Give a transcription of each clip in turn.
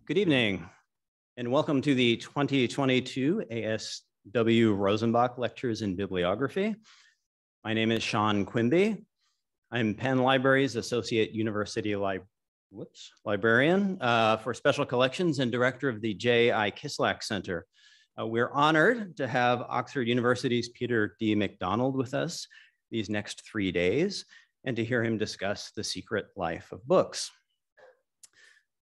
Good evening, and welcome to the 2022 A.S.W. Rosenbach Lectures in Bibliography. My name is Sean Quimby. I'm Penn Library's Associate University Librarian for Special Collections and Director of the J.I. Kislak Center. We're honored to have Oxford University's Peter D. McDonald with us these next 3 days and to hear him discuss the secret life of books.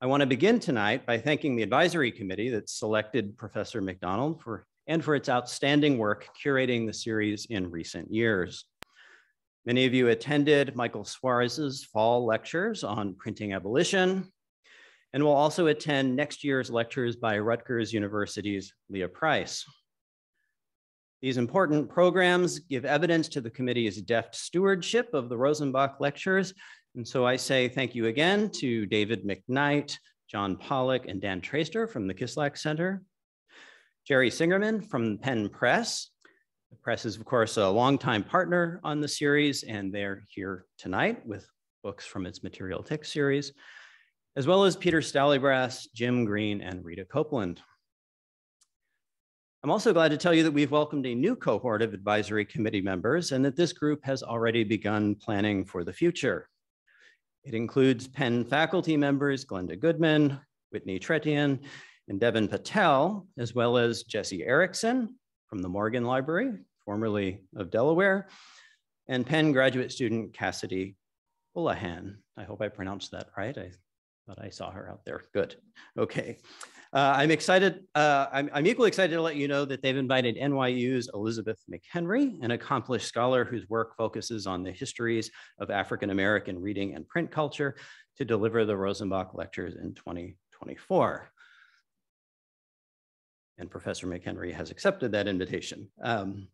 I want to begin tonight by thanking the advisory committee that selected Professor McDonald for its outstanding work curating the series in recent years. Many of you attended Michael Suarez's fall lectures on printing abolition, and will also attend next year's lectures by Rutgers University's Leah Price. These important programs give evidence to the committee's deft stewardship of the Rosenbach lectures. And so I say thank you again to David McKnight, John Pollack, and Dan Traster from the Kislak Center, Jerry Singerman from Penn Press. The press is, of course, a longtime partner on the series, and they're here tonight with books from its material text series, as well as Peter Stallybrass, Jim Green, and Rita Copeland. I'm also glad to tell you that we've welcomed a new cohort of advisory committee members and that this group has already begun planning for the future. It includes Penn faculty members Glenda Goodman, Whitney Tretian, and Devin Patel, as well as Jesse Erickson from the Morgan Library, formerly of Delaware, and Penn graduate student Cassidy Houlihan. I hope I pronounced that right. I thought I saw her out there. Good. Okay. I'm equally excited to let you know that they've invited NYU's Elizabeth McHenry, an accomplished scholar whose work focuses on the histories of African-American reading and print culture, to deliver the Rosenbach lectures in 2024. And Professor McHenry has accepted that invitation. And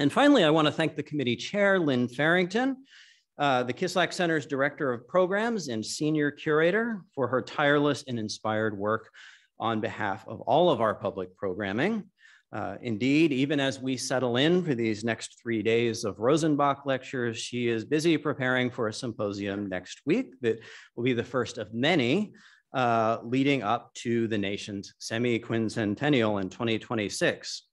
finally, I want to thank the committee chair, Lynn Farrington, the Kislak Center's Director of Programs and Senior Curator, for her tireless and inspired work on behalf of all of our public programming. Indeed, even as we settle in for these next 3 days of Rosenbach lectures, she is busy preparing for a symposium next week that will be the first of many leading up to the nation's semi-quincentennial in 2026.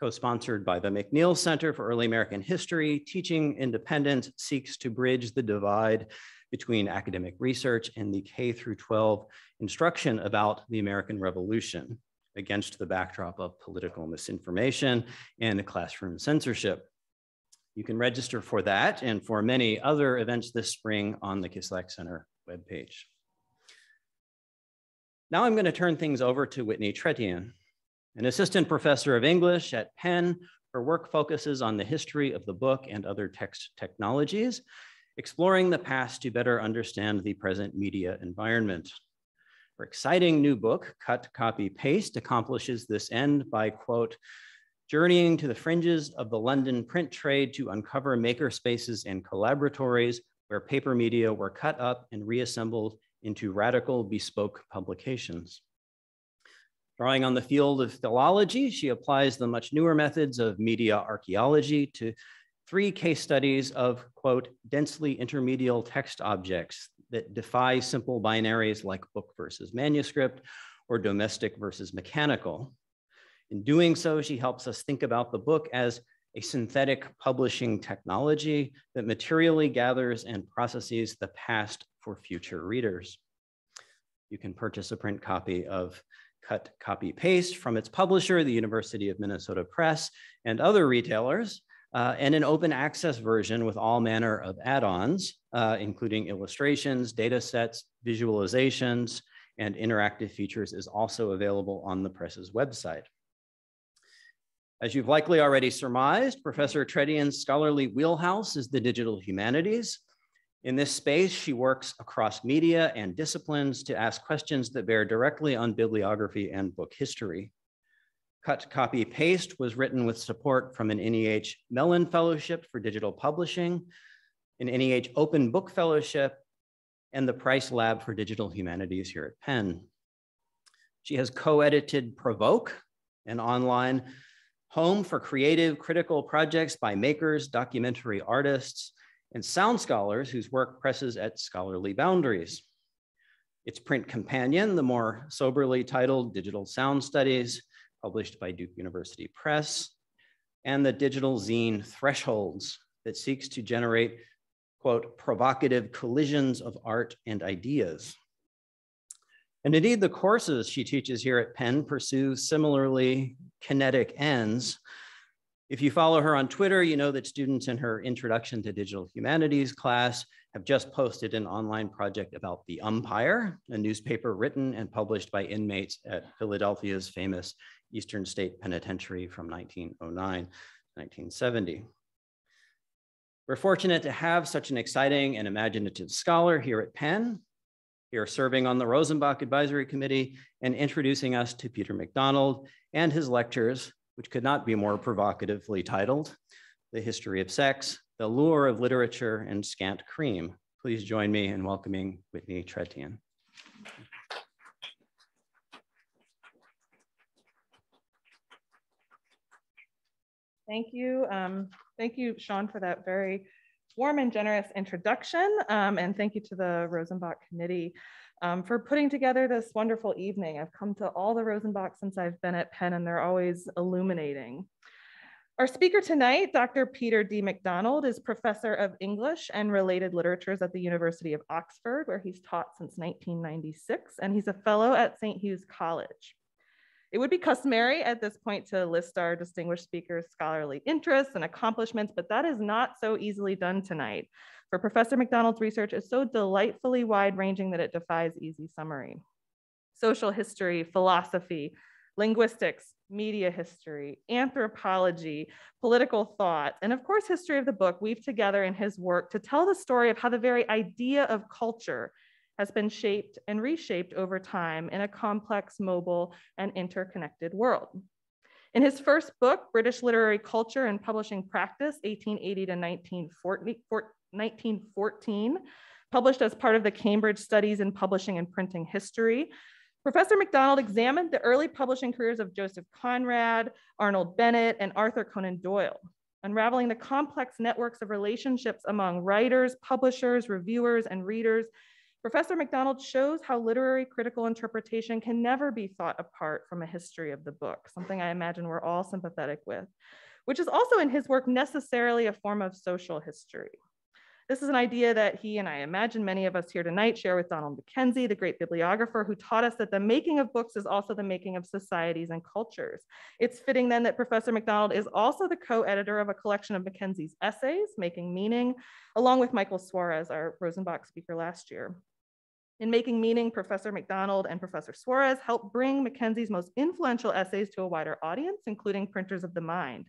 Co-sponsored by the McNeil Center for Early American History, Teaching Independence seeks to bridge the divide between academic research and the K-12 instruction about the American Revolution against the backdrop of political misinformation and classroom censorship. You can register for that and for many other events this spring on the Kislak Center webpage. Now I'm going to turn things over to Whitney Tretian, an assistant professor of English at Penn. Her work focuses on the history of the book and other text technologies, exploring the past to better understand the present media environment. Her exciting new book, Cut, Copy, Paste, accomplishes this end by, quote, journeying to the fringes of the London print trade to uncover maker spaces and collaboratories where paper media were cut up and reassembled into radical bespoke publications. Drawing on the field of philology, she applies the much newer methods of media archaeology to 3 case studies of, quote, densely intermedial text objects that defy simple binaries like book versus manuscript or domestic versus mechanical. In doing so, she helps us think about the book as a synthetic publishing technology that materially gathers and processes the past for future readers. You can purchase a print copy of Cut, Copy, Paste from its publisher, the University of Minnesota Press, and other retailers, and an open access version with all manner of add-ons, including illustrations, data sets, visualizations, and interactive features is also available on the press's website. As you've likely already surmised, Professor Tretian's scholarly wheelhouse is the digital humanities. In this space, she works across media and disciplines to ask questions that bear directly on bibliography and book history. Cut, Copy, Paste was written with support from an NEH Mellon Fellowship for Digital Publishing, an NEH Open Book Fellowship, and the Price Lab for Digital Humanities here at Penn. She has co-edited Provoke, an online home for creative, critical projects by makers, documentary artists, and sound scholars whose work presses at scholarly boundaries. Its print companion, the more soberly titled Digital Sound Studies, published by Duke University Press, and the digital zine Thresholds that seeks to generate, quote, provocative collisions of art and ideas. And indeed, the courses she teaches here at Penn pursue similarly kinetic ends. If you follow her on Twitter, you know that students in her Introduction to Digital Humanities class have just posted an online project about The Umpire, a newspaper written and published by inmates at Philadelphia's famous Eastern State Penitentiary from 1909 to 1970. We're fortunate to have such an exciting and imaginative scholar here at Penn. Here serving on the Rosenbach Advisory Committee and introducing us to Peter McDonald and his lectures, which could not be more provocatively titled, The History of Sex, The Lure of Literature, and Scant Cream. Please join me in welcoming Whitney Tretien. Thank you. Thank you, Sean, for that very warm and generous introduction. And thank you to the Rosenbach Committee for putting together this wonderful evening. I've come to all the Rosenbach since I've been at Penn, and they're always illuminating. Our speaker tonight, Dr. Peter D. McDonald, is professor of English and related literatures at the University of Oxford, where he's taught since 1996, and he's a fellow at St. Hugh's College. It would be customary at this point to list our distinguished speaker's scholarly interests and accomplishments, but that is not so easily done tonight. For Professor McDonald's research is so delightfully wide-ranging that it defies easy summary. Social history, philosophy, linguistics, media history, anthropology, political thought, and of course, history of the book weave together in his work to tell the story of how the very idea of culture has been shaped and reshaped over time in a complex, mobile, and interconnected world. In his first book, British Literary Culture and Publishing Practice, 1880 to 1914, published as part of the Cambridge Studies in Publishing and Printing History, Professor McDonald examined the early publishing careers of Joseph Conrad, Arnold Bennett, and Arthur Conan Doyle, unraveling the complex networks of relationships among writers, publishers, reviewers, and readers. Professor McDonald shows how literary critical interpretation can never be thought apart from a history of the book, something I imagine we're all sympathetic with, which is also in his work necessarily a form of social history. This is an idea that he and I imagine many of us here tonight share with Donald Mackenzie, the great bibliographer who taught us that the making of books is also the making of societies and cultures. It's fitting then that Professor McDonald is also the co-editor of a collection of Mackenzie's essays, Making Meaning, along with Michael Suarez, our Rosenbach speaker last year. In Making Meaning, Professor McDonald and Professor Suarez helped bring Mackenzie's most influential essays to a wider audience, including printers of the mind.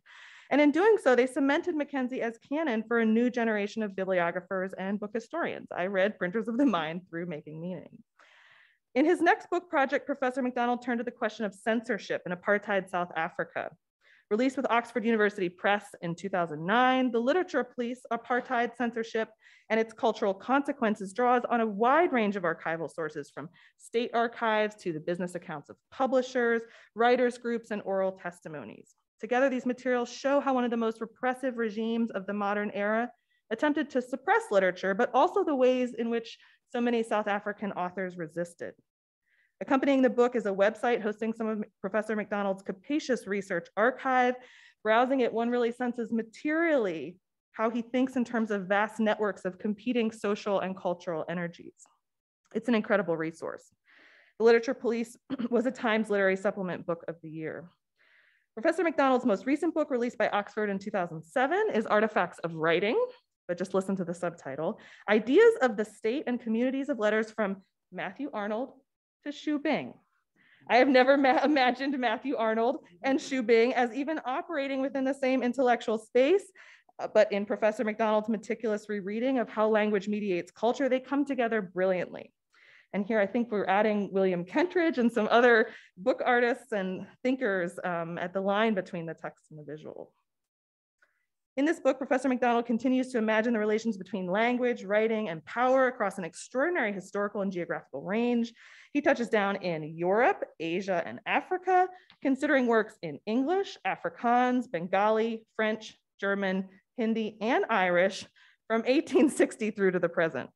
And in doing so, they cemented Mackenzie as canon for a new generation of bibliographers and book historians. I read Printers of the Mind through Making Meaning. In his next book project, Professor McDonald turned to the question of censorship in apartheid South Africa. Released with Oxford University Press in 2009, The Literature Police, Apartheid Censorship, and Its Cultural Consequences draws on a wide range of archival sources from state archives to the business accounts of publishers, writers groups, and oral testimonies. Together, these materials show how one of the most repressive regimes of the modern era attempted to suppress literature, but also the ways in which so many South African authors resisted. Accompanying the book is a website hosting some of Professor McDonald's capacious research archive. Browsing it, one really senses materially how he thinks in terms of vast networks of competing social and cultural energies. It's an incredible resource. The Literature Police was a Times Literary Supplement Book of the Year. Professor McDonald's most recent book, released by Oxford in 2007, is Artifacts of Writing, but just listen to the subtitle, Ideas of the State and Communities of Letters from Matthew Arnold to Xu Bing. I have never imagined Matthew Arnold and Xu Bing as even operating within the same intellectual space, but in Professor McDonald's meticulous rereading of how language mediates culture, they come together brilliantly. And here I think we're adding William Kentridge and some other book artists and thinkers at the line between the text and the visual. In this book, Professor McDonald continues to imagine the relations between language, writing, and power across an extraordinary historical and geographical range. He touches down in Europe, Asia, and Africa, considering works in English, Afrikaans, Bengali, French, German, Hindi, and Irish from 1860 through to the present.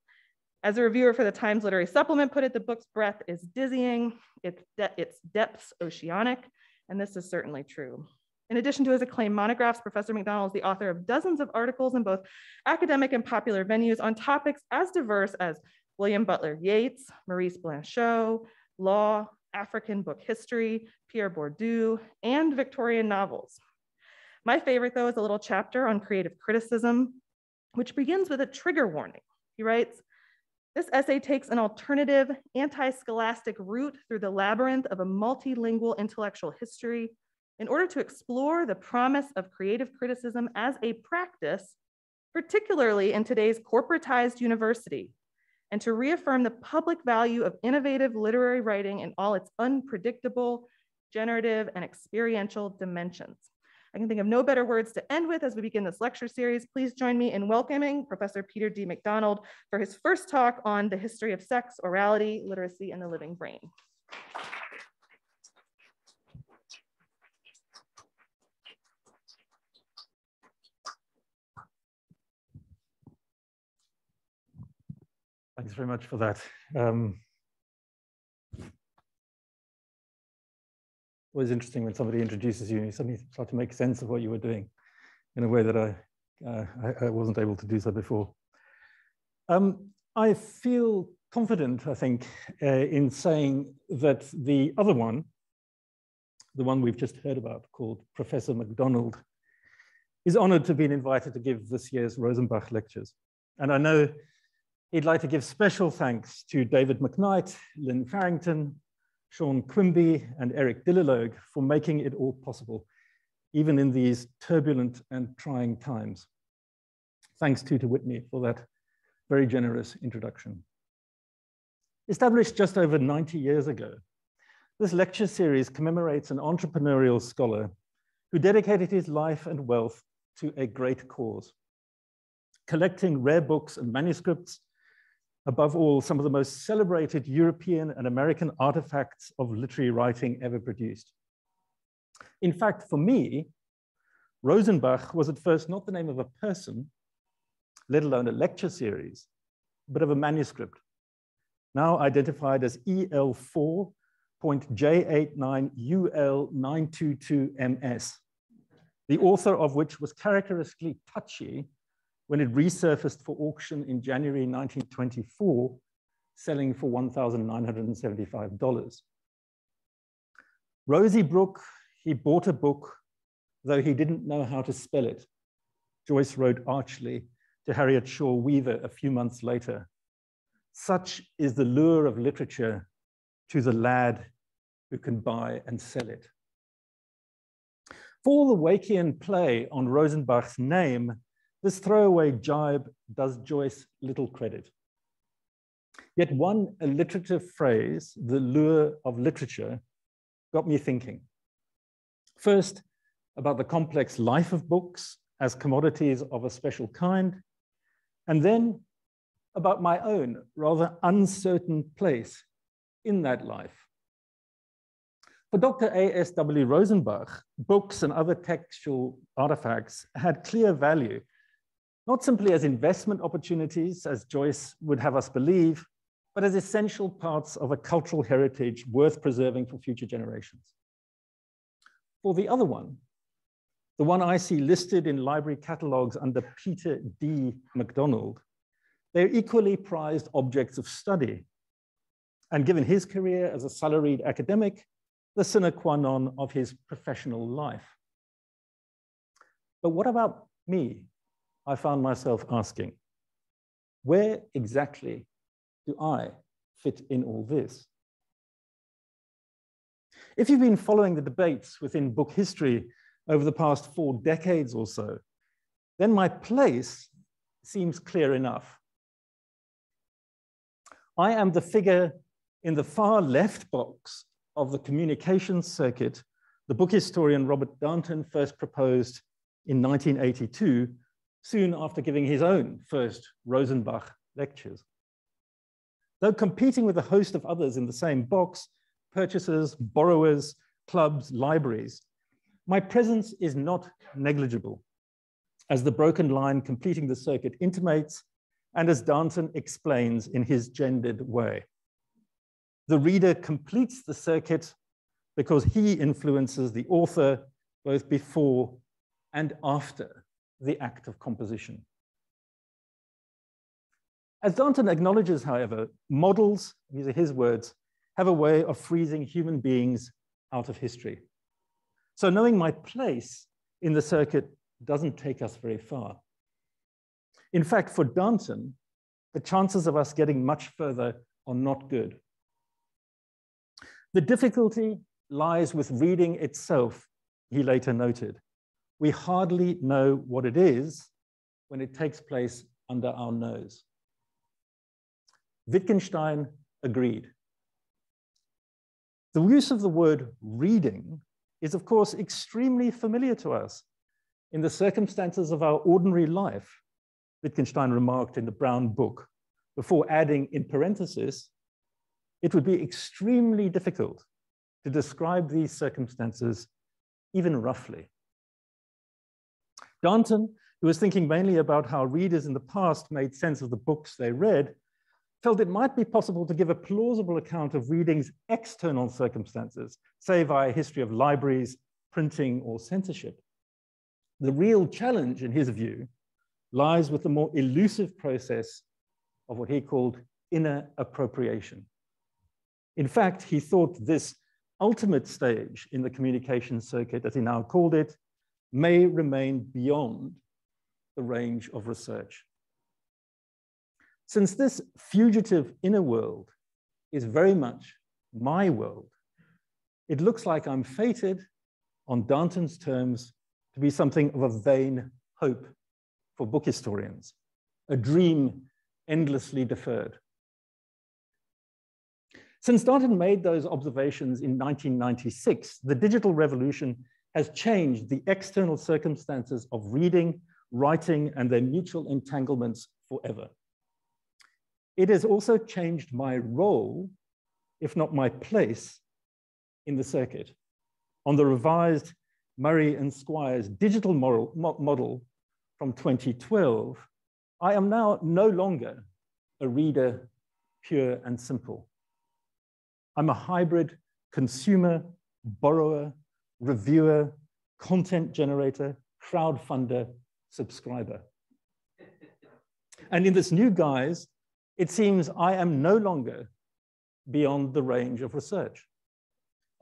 As a reviewer for the Times Literary Supplement put it, the book's breadth is dizzying, its depths oceanic, and this is certainly true. In addition to his acclaimed monographs, Professor McDonald is the author of dozens of articles in both academic and popular venues on topics as diverse as William Butler Yeats, Maurice Blanchot, law, African book history, Pierre Bourdieu, and Victorian novels. My favorite, though, is a little chapter on creative criticism, which begins with a trigger warning. He writes, "This essay takes an alternative, anti-scholastic route through the labyrinth of a multilingual intellectual history in order to explore the promise of creative criticism as a practice, particularly in today's corporatized university, and to reaffirm the public value of innovative literary writing in all its unpredictable, generative, and experiential dimensions." I can think of no better words to end with as we begin this lecture series. Please join me in welcoming Professor Peter D. McDonald for his first talk on the history of sex, orality, literacy, and the living brain. Thanks very much for that. Always interesting when somebody introduces you and you suddenly start to make sense of what you were doing in a way that I wasn't able to do so before. I feel confident, I think, in saying that the other one, the one we've just heard about, called Professor McDonald, is honored to be invited to give this year's Rosenbach lectures. And I know he'd like to give special thanks to David McKnight, Lynn Farrington, Sean Quimby, and Eric Dillalogue for making it all possible, even in these turbulent and trying times. Thanks too to Whitney for that very generous introduction. Established just over 90 years ago, this lecture series commemorates an entrepreneurial scholar who dedicated his life and wealth to a great cause, collecting rare books and manuscripts, above all, some of the most celebrated European and American artifacts of literary writing ever produced. In fact, for me, Rosenbach was at first not the name of a person, let alone a lecture series, but of a manuscript, now identified as EL4.J89UL922MS, the author of which was characteristically touchy when it resurfaced for auction in January 1924, selling for $1,975. Rosie Brooke, he bought a book, though he didn't know how to spell it, Joyce wrote archly to Harriet Shaw Weaver a few months later. Such is the lure of literature to the lad who can buy and sell it. For all the Wakean play on Rosenbach's name, this throwaway jibe does Joyce little credit. Yet one alliterative phrase, the lure of literature, got me thinking. First, about the complex life of books as commodities of a special kind, and then about my own rather uncertain place in that life. For Dr. A.S.W. Rosenbach, books and other textual artifacts had clear value, not simply as investment opportunities, as Joyce would have us believe, but as essential parts of a cultural heritage worth preserving for future generations. For the other one, the one I see listed in library catalogs under Peter D. McDonald, they're equally prized objects of study. And given his career as a salaried academic, the sine qua non of his professional life. But what about me? I found myself asking, where exactly do I fit in all this? If you've been following the debates within book history over the past 4 decades or so, then my place seems clear enough. I am the figure in the far left box of the communications circuit the book historian Robert Darnton first proposed in 1982, soon after giving his own first Rosenbach lectures. Though competing with a host of others in the same box, purchasers, borrowers, clubs, libraries, my presence is not negligible, as the broken line completing the circuit intimates, and as Darnton explains in his gendered way. The reader completes the circuit because he influences the author both before and after the act of composition. As Darnton acknowledges, however, models, these are his words, have a way of freezing human beings out of history. So knowing my place in the circuit doesn't take us very far. In fact, for Darnton, the chances of us getting much further are not good. The difficulty lies with reading itself, he later noted. We hardly know what it is when it takes place under our nose. Wittgenstein agreed. The use of the word reading is, of course, extremely familiar to us in the circumstances of our ordinary life, Wittgenstein remarked in the Brown Book, before adding in parenthesis, it would be extremely difficult to describe these circumstances even roughly. Darnton, who was thinking mainly about how readers in the past made sense of the books they read, felt it might be possible to give a plausible account of reading's external circumstances, say via a history of libraries, printing, or censorship. The real challenge, in his view, lies with the more elusive process of what he called inner appropriation. In fact, he thought this ultimate stage in the communication circuit, as he now called it, may remain beyond the range of research. Since this fugitive inner world is very much my world, it looks like I'm fated, on Darnton's terms, to be something of a vain hope for book historians, a dream endlessly deferred. Since Darnton made those observations in 1996, the digital revolution has changed the external circumstances of reading, writing, and their mutual entanglements forever. It has also changed my role, if not my place, in the circuit. On the revised Murray and Squires digital model from 2012, I am now no longer a reader, pure and simple. I'm a hybrid consumer, borrower, reviewer, content generator, crowdfunder, subscriber. And in this new guise, it seems I am no longer beyond the range of research.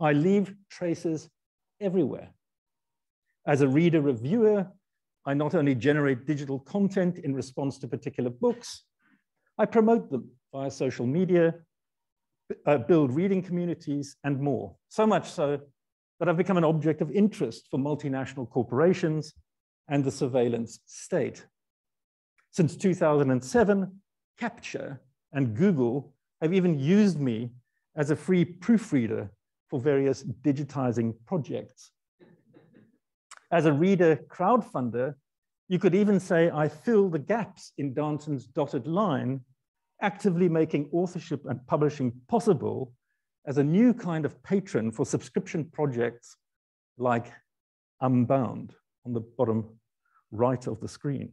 I leave traces everywhere. As a reader reviewer, I not only generate digital content in response to particular books, I promote them via social media, build reading communities, and more. So much so that I've become an object of interest for multinational corporations and the surveillance state. Since 2007, Capture and Google have even used me as a free proofreader for various digitizing projects. As a reader crowdfunder, you could even say I fill the gaps in Darnton's dotted line, actively making authorship and publishing possible as a new kind of patron for subscription projects like Unbound on the bottom right of the screen.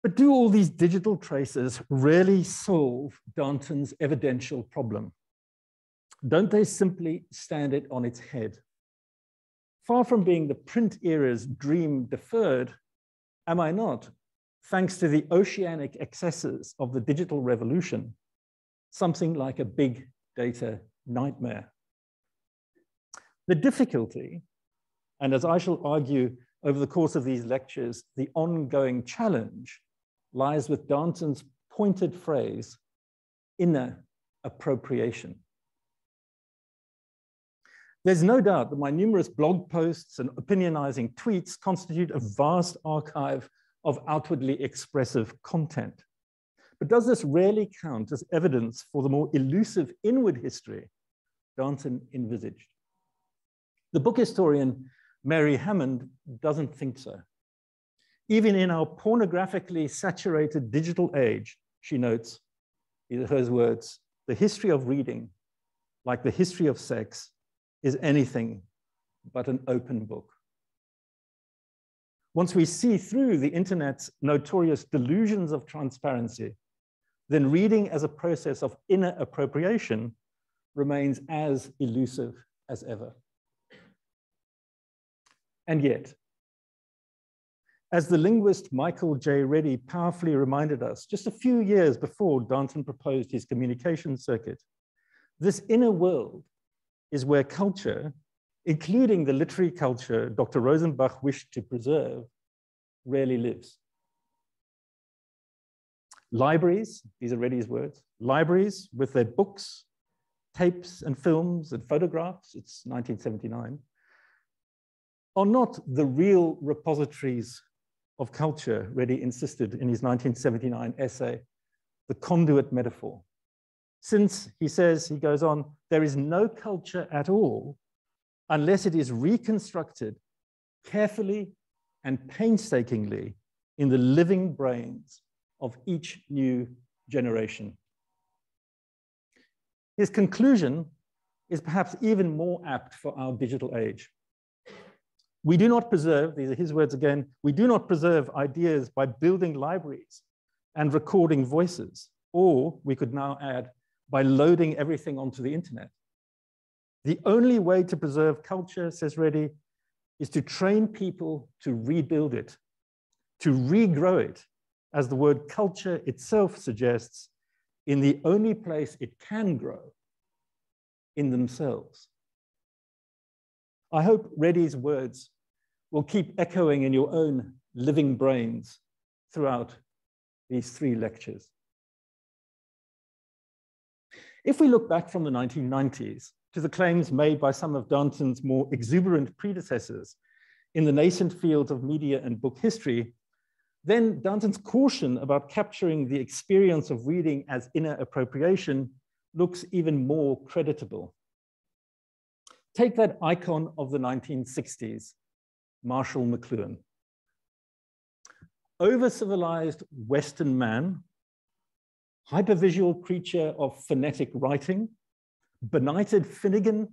But do all these digital traces really solve Darnton's evidential problem? Don't they simply stand it on its head? Far from being the print era's dream deferred, am I not, thanks to the oceanic excesses of the digital revolution, something like a big data nightmare? The difficulty, and as I shall argue over the course of these lectures, the ongoing challenge, lies with Darnton's pointed phrase, inner appropriation. There's no doubt that my numerous blog posts and opinionizing tweets constitute a vast archive of outwardly expressive content. But does this really count as evidence for the more elusive inward history Darnton envisaged? The book historian Mary Hammond doesn't think so. Even in our pornographically saturated digital age, she notes, these are her words, the history of reading, like the history of sex, is anything but an open book. Once we see through the internet's notorious delusions of transparency, then reading as a process of inner appropriation remains as elusive as ever. And yet, as the linguist Michael J. Reddy powerfully reminded us just a few years before Darnton proposed his communication circuit, this inner world is where culture, including the literary culture Dr. Rosenbach wished to preserve, rarely lives. Libraries, these are Reddy's words, libraries with their books, tapes and films and photographs, it's 1979, are not the real repositories of culture, Reddy insisted in his 1979 essay, The Conduit Metaphor. Since, he says, he goes on, there is no culture at all unless it is reconstructed carefully and painstakingly in the living brains of each new generation. His conclusion is perhaps even more apt for our digital age. We do not preserve, these are his words again, we do not preserve ideas by building libraries and recording voices, or we could now add, by loading everything onto the internet. The only way to preserve culture, says Reddy, is to train people to rebuild it, to regrow it, as the word culture itself suggests, in the only place it can grow, in themselves. I hope Reddy's words will keep echoing in your own living brains throughout these 3 lectures. If we look back from the 1990s to the claims made by some of Darnton's more exuberant predecessors in the nascent fields of media and book history, then Darnton's caution about capturing the experience of reading as inner appropriation looks even more creditable. Take that icon of the 1960s, Marshall McLuhan. Over-civilized Western man, hypervisual creature of phonetic writing, benighted Finnegan,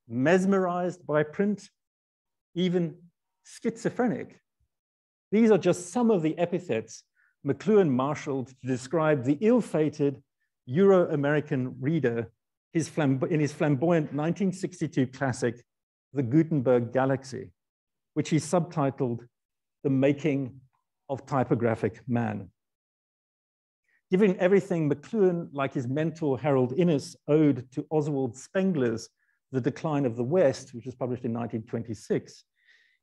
mesmerized by print, even schizophrenic. These are just some of the epithets McLuhan marshaled to describe the ill-fated Euro-American reader in his flamboyant 1962 classic, The Gutenberg Galaxy, which he subtitled The Making of Typographic Man. Giving everything McLuhan, like his mentor Harold Innis, owed to Oswald Spengler's The Decline of the West, which was published in 1926,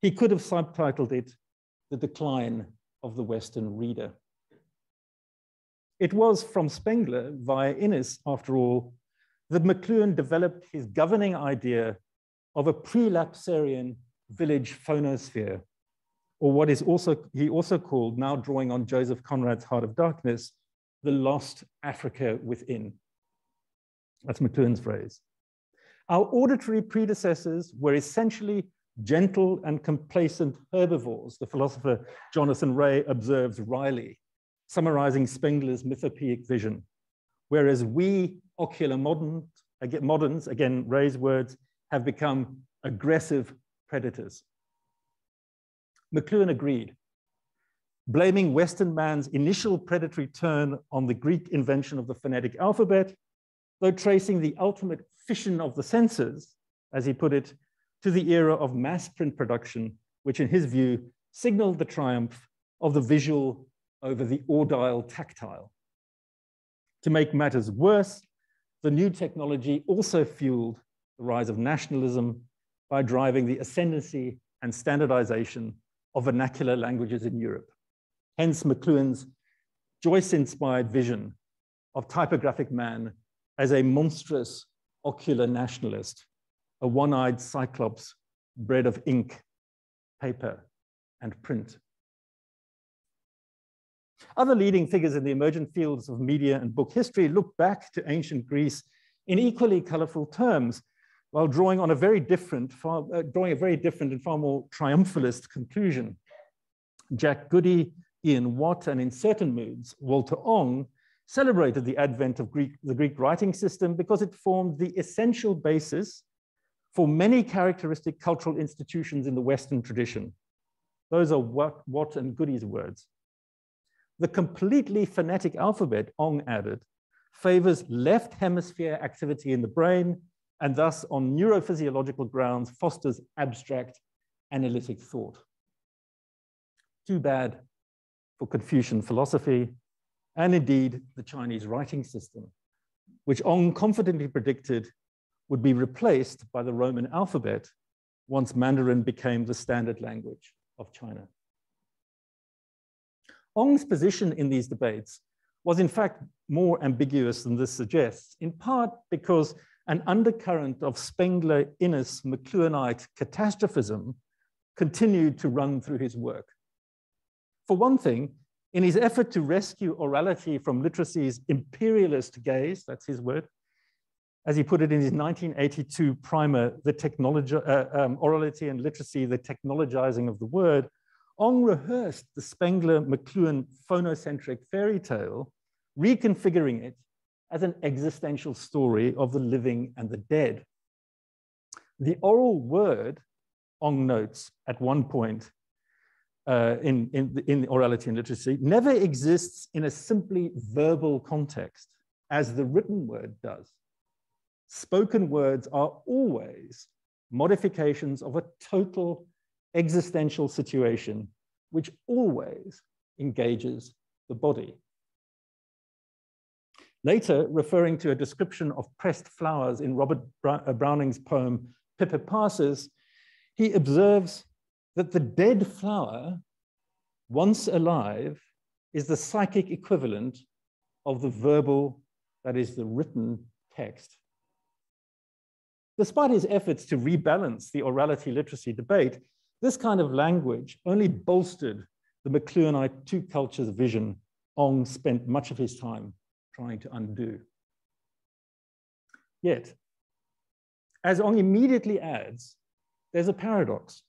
he could have subtitled it The Decline of the Western Reader. It was from Spengler via Innis, after all, that McLuhan developed his governing idea of a pre-lapsarian village phonosphere, or what is he also called, now drawing on Joseph Conrad's Heart of Darkness, the lost Africa within. That's McLuhan's phrase. Our auditory predecessors were essentially gentle and complacent herbivores, the philosopher Jonathan Ray observes wryly, summarizing Spengler's mythopoeic vision. Whereas we ocular moderns, again, Ray's words, have become aggressive predators. McLuhan agreed, blaming Western man's initial predatory turn on the Greek invention of the phonetic alphabet, though tracing the ultimate fission of the senses, as he put it, to the era of mass print production, which in his view signaled the triumph of the visual over the audile tactile. To make matters worse, the new technology also fueled the rise of nationalism by driving the ascendancy and standardization of vernacular languages in Europe. Hence McLuhan's Joyce-inspired vision of typographic man as a monstrous ocular nationalist, a one-eyed cyclops bred of ink, paper, and print. Other leading figures in the emergent fields of media and book history look back to ancient Greece in equally colorful terms, while drawing a very different and far more triumphalist conclusion. Jack Goody, Ian Watt, and in certain moods, Walter Ong, celebrated the advent of the Greek writing system because it formed the essential basis for many characteristic cultural institutions in the Western tradition. Those are what and goodies words. The completely phonetic alphabet, Ong added, favors left hemisphere activity in the brain, and thus on neurophysiological grounds fosters abstract analytic thought. Too bad for Confucian philosophy, and indeed the Chinese writing system, which Ong confidently predicted would be replaced by the Roman alphabet once Mandarin became the standard language of China. Ong's position in these debates was in fact more ambiguous than this suggests, in part because an undercurrent of Spengler-Innes McLuhanite catastrophism continued to run through his work. For one thing, in his effort to rescue orality from literacy's imperialist gaze, that's his word, as he put it in his 1982 primer, Orality and Literacy, the Technologizing of the Word, Ong rehearsed the Spengler-McLuhan phonocentric fairy tale, reconfiguring it as an existential story of the living and the dead. The oral word, Ong notes at one point in Orality and Literacy, never exists in a simply verbal context, as the written word does. Spoken words are always modifications of a total existential situation, which always engages the body. Later, referring to a description of pressed flowers in Robert Browning's poem, Pippa Passes, he observes that the dead flower, once alive, is the psychic equivalent of the verbal, that is the written text. Despite his efforts to rebalance the orality literacy debate, this kind of language only bolstered the McLuhanite two cultures vision Ong spent much of his time trying to undo. Yet, as Ong immediately adds, there's a paradox.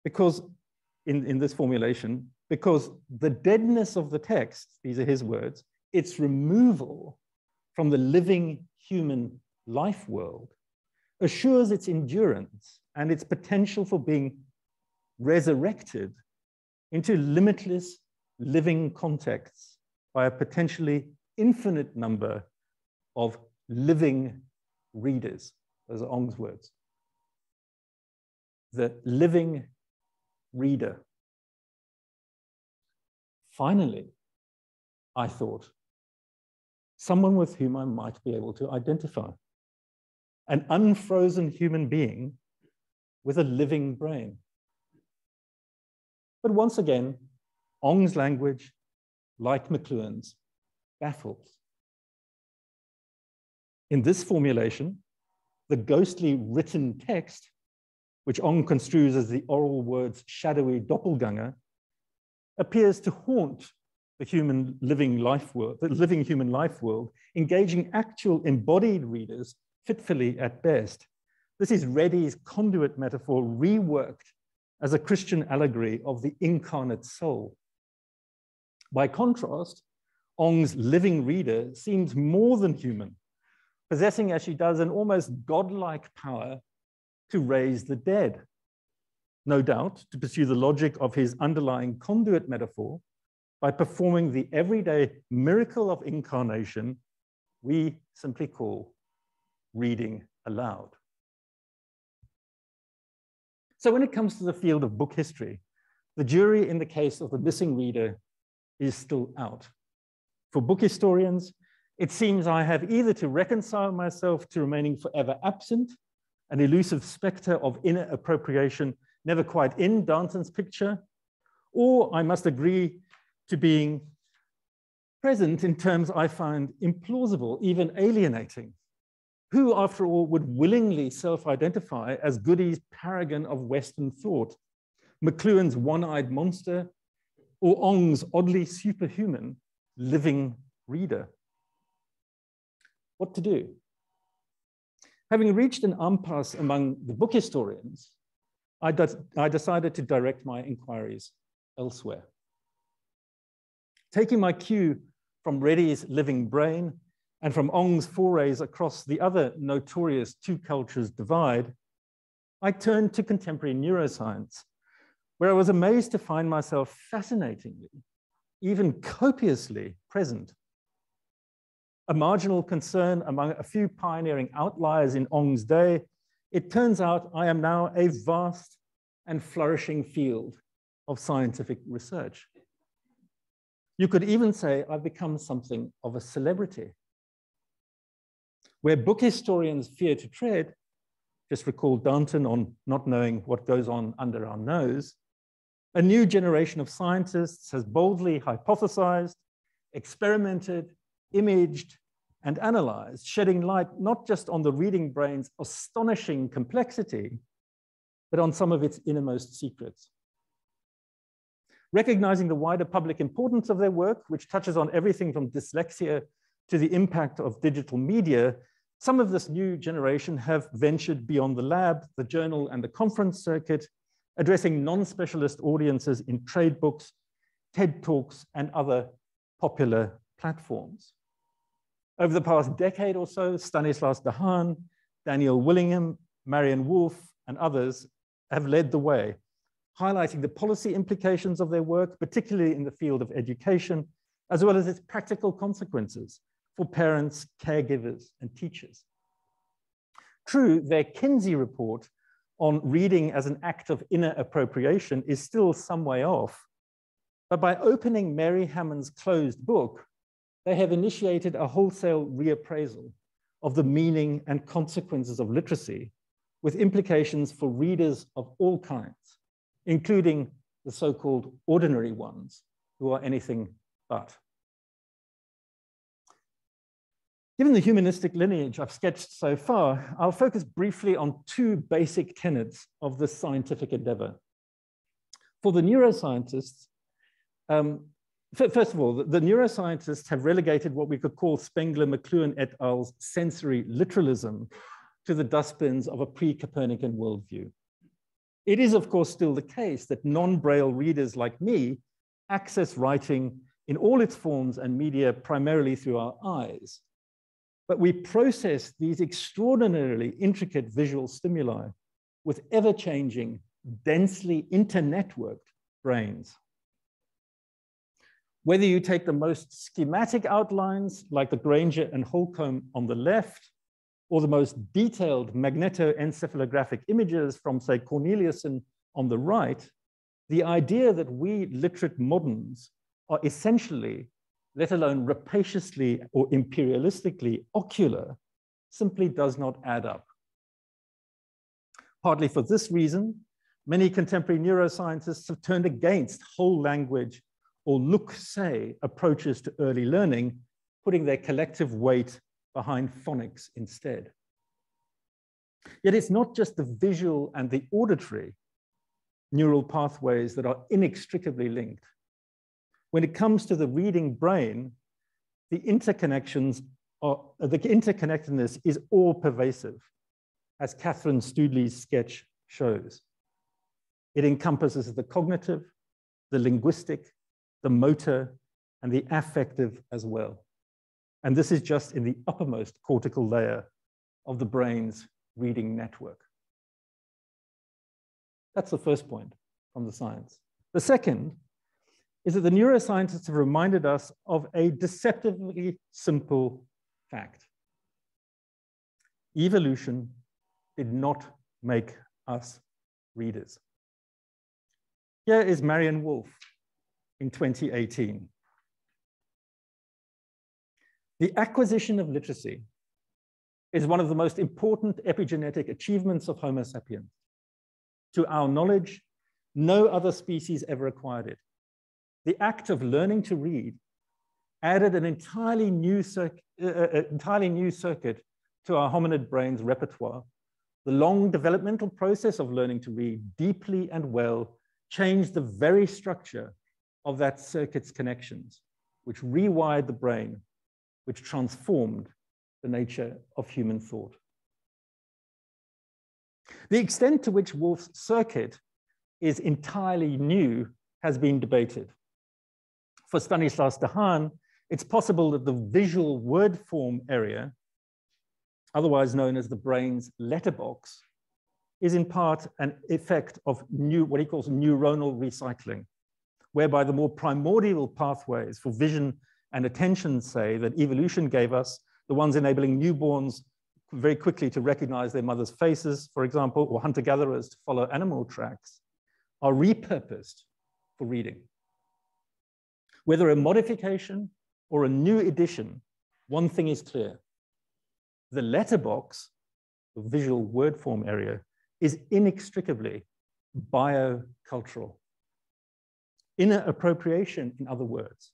Because in this formulation, because the deadness of the text, these are his words, its removal from the living human life world assures its endurance and its potential for being resurrected into limitless living contexts by a potentially infinite number of living readers. Those are Ong's words. The living reader. Finally, I thought, someone with whom I might be able to identify. An unfrozen human being with a living brain. But once again, Ong's language, like McLuhan's, baffles. In this formulation, the ghostly written text, which Ong construes as the oral word's shadowy doppelganger, appears to haunt the human living life world, the living human life world, engaging actual embodied readers fitfully at best. This is Reddy's conduit metaphor reworked as a Christian allegory of the incarnate soul. By contrast, Ong's living reader seems more than human, possessing as she does an almost godlike power to raise the dead. No doubt, to pursue the logic of his underlying conduit metaphor, by performing the everyday miracle of incarnation we simply call reading aloud. So when it comes to the field of book history, the jury in the case of the missing reader is still out. For book historians, it seems I have either to reconcile myself to remaining forever absent, an elusive specter of inner appropriation never quite in Darnton's picture, or I must agree to being present in terms I find implausible, even alienating. Who, after all, would willingly self-identify as Goody's paragon of Western thought, McLuhan's one-eyed monster, or Ong's oddly superhuman living reader? What to do? Having reached an impasse among the book historians, I decided to direct my inquiries elsewhere. Taking my cue from Reddy's living brain and from Ong's forays across the other notorious two cultures divide, I turned to contemporary neuroscience, where I was amazed to find myself fascinatingly, even copiously present. A marginal concern among a few pioneering outliers in Ong's day, it turns out I am now a vast and flourishing field of scientific research. You could even say I've become something of a celebrity. Where book historians fear to tread, just recall Darnton on not knowing what goes on under our nose, a new generation of scientists has boldly hypothesized, experimented, imaged, and analyzed, shedding light not just on the reading brain's astonishing complexity, but on some of its innermost secrets. Recognizing the wider public importance of their work, which touches on everything from dyslexia to the impact of digital media, some of this new generation have ventured beyond the lab, the journal, and the conference circuit, addressing non-specialist audiences in trade books, TED Talks, and other popular platforms. Over the past decade or so, Stanislas Dehaene, Daniel Willingham, Marion Wolf, and others have led the way, highlighting the policy implications of their work, particularly in the field of education, as well as its practical consequences for parents, caregivers, and teachers. True, their Kinsey report on reading as an act of inner appropriation is still some way off, but by opening Mary Hammond's closed book, they have initiated a wholesale reappraisal of the meaning and consequences of literacy, with implications for readers of all kinds, including the so-called ordinary ones, who are anything but. Given the humanistic lineage I've sketched so far, I'll focus briefly on two basic tenets of this scientific endeavor. For the neuroscientists, first of all, the neuroscientists have relegated what we could call Spengler-McLuhan et al.'s sensory literalism to the dustbins of a pre-Copernican worldview. It is, of course, still the case that non-Braille readers like me access writing in all its forms and media primarily through our eyes. But we process these extraordinarily intricate visual stimuli with ever-changing, densely internetworked brains. Whether you take the most schematic outlines, like the Granger and Holcomb on the left, or the most detailed magnetoencephalographic images from, say, Corneliuson on the right, the idea that we literate moderns are essentially, let alone rapaciously or imperialistically ocular, simply does not add up. Partly for this reason, many contemporary neuroscientists have turned against whole language or look-say approaches to early learning, putting their collective weight behind phonics instead. Yet it's not just the visual and the auditory neural pathways that are inextricably linked. When it comes to the reading brain, the interconnectedness is all pervasive, as Catherine Studley's sketch shows. It encompasses the cognitive, the linguistic, the motor, and the affective as well. And this is just in the uppermost cortical layer of the brain's reading network. That's the first point from the science. The second is that the neuroscientists have reminded us of a deceptively simple fact. Evolution did not make us readers. Here is Marion Wolf in 2018. The acquisition of literacy is one of the most important epigenetic achievements of Homo sapiens. To our knowledge, no other species ever acquired it. The act of learning to read added an entirely new circuit to our hominid brain's repertoire. The long developmental process of learning to read deeply and well changed the very structure of that circuit's connections, which rewired the brain, which transformed the nature of human thought. The extent to which Wolf's circuit is entirely new has been debated. For Stanislas Dehaene, it's possible that the visual word form area, otherwise known as the brain's letterbox, is in part an effect of what he calls neuronal recycling, whereby the more primordial pathways for vision and attention, say, that evolution gave us, the ones enabling newborns very quickly to recognize their mother's faces, for example, or hunter-gatherers to follow animal tracks, are repurposed for reading. Whether a modification or a new edition, one thing is clear. The letterbox, the visual word form area, is inextricably biocultural. Inner appropriation, in other words,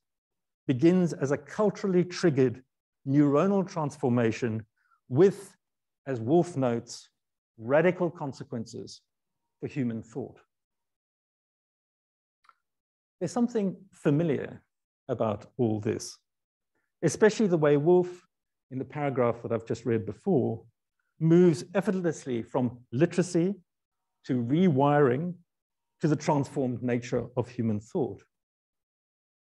begins as a culturally triggered neuronal transformation with, as Woolf notes, radical consequences for human thought. There's something familiar about all this, especially the way Woolf, in the paragraph that I've just read before, moves effortlessly from literacy to rewiring to the transformed nature of human thought.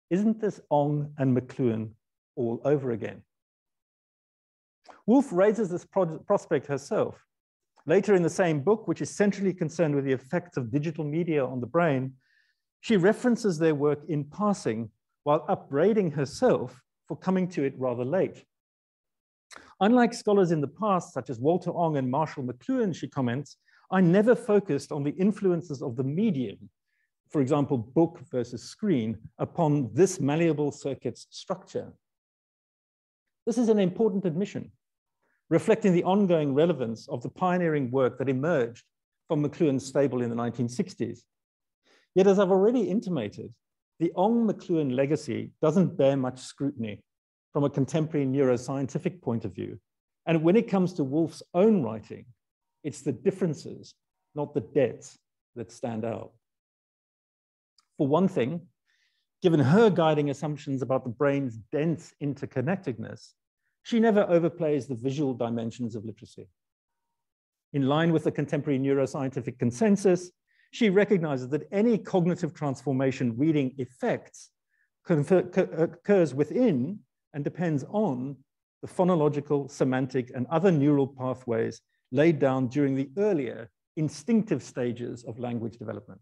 Isn't this Ong and McLuhan all over again? Woolf raises this prospect herself. Later in the same book, which is centrally concerned with the effects of digital media on the brain, she references their work in passing while upbraiding herself for coming to it rather late. Unlike scholars in the past, such as Walter Ong and Marshall McLuhan, she comments, I never focused on the influences of the medium, for example, book versus screen, upon this malleable circuit's structure. This is an important admission, reflecting the ongoing relevance of the pioneering work that emerged from McLuhan's stable in the 1960s. Yet, as I've already intimated, the Ong-McLuhan legacy doesn't bear much scrutiny from a contemporary neuroscientific point of view. And when it comes to Woolf's own writing, it's the differences, not the debts, that stand out. For one thing, given her guiding assumptions about the brain's dense interconnectedness, she never overplays the visual dimensions of literacy. In line with the contemporary neuroscientific consensus, she recognizes that any cognitive transformation reading effects occurs within and depends on the phonological, semantic, and other neural pathways laid down during the earlier instinctive stages of language development.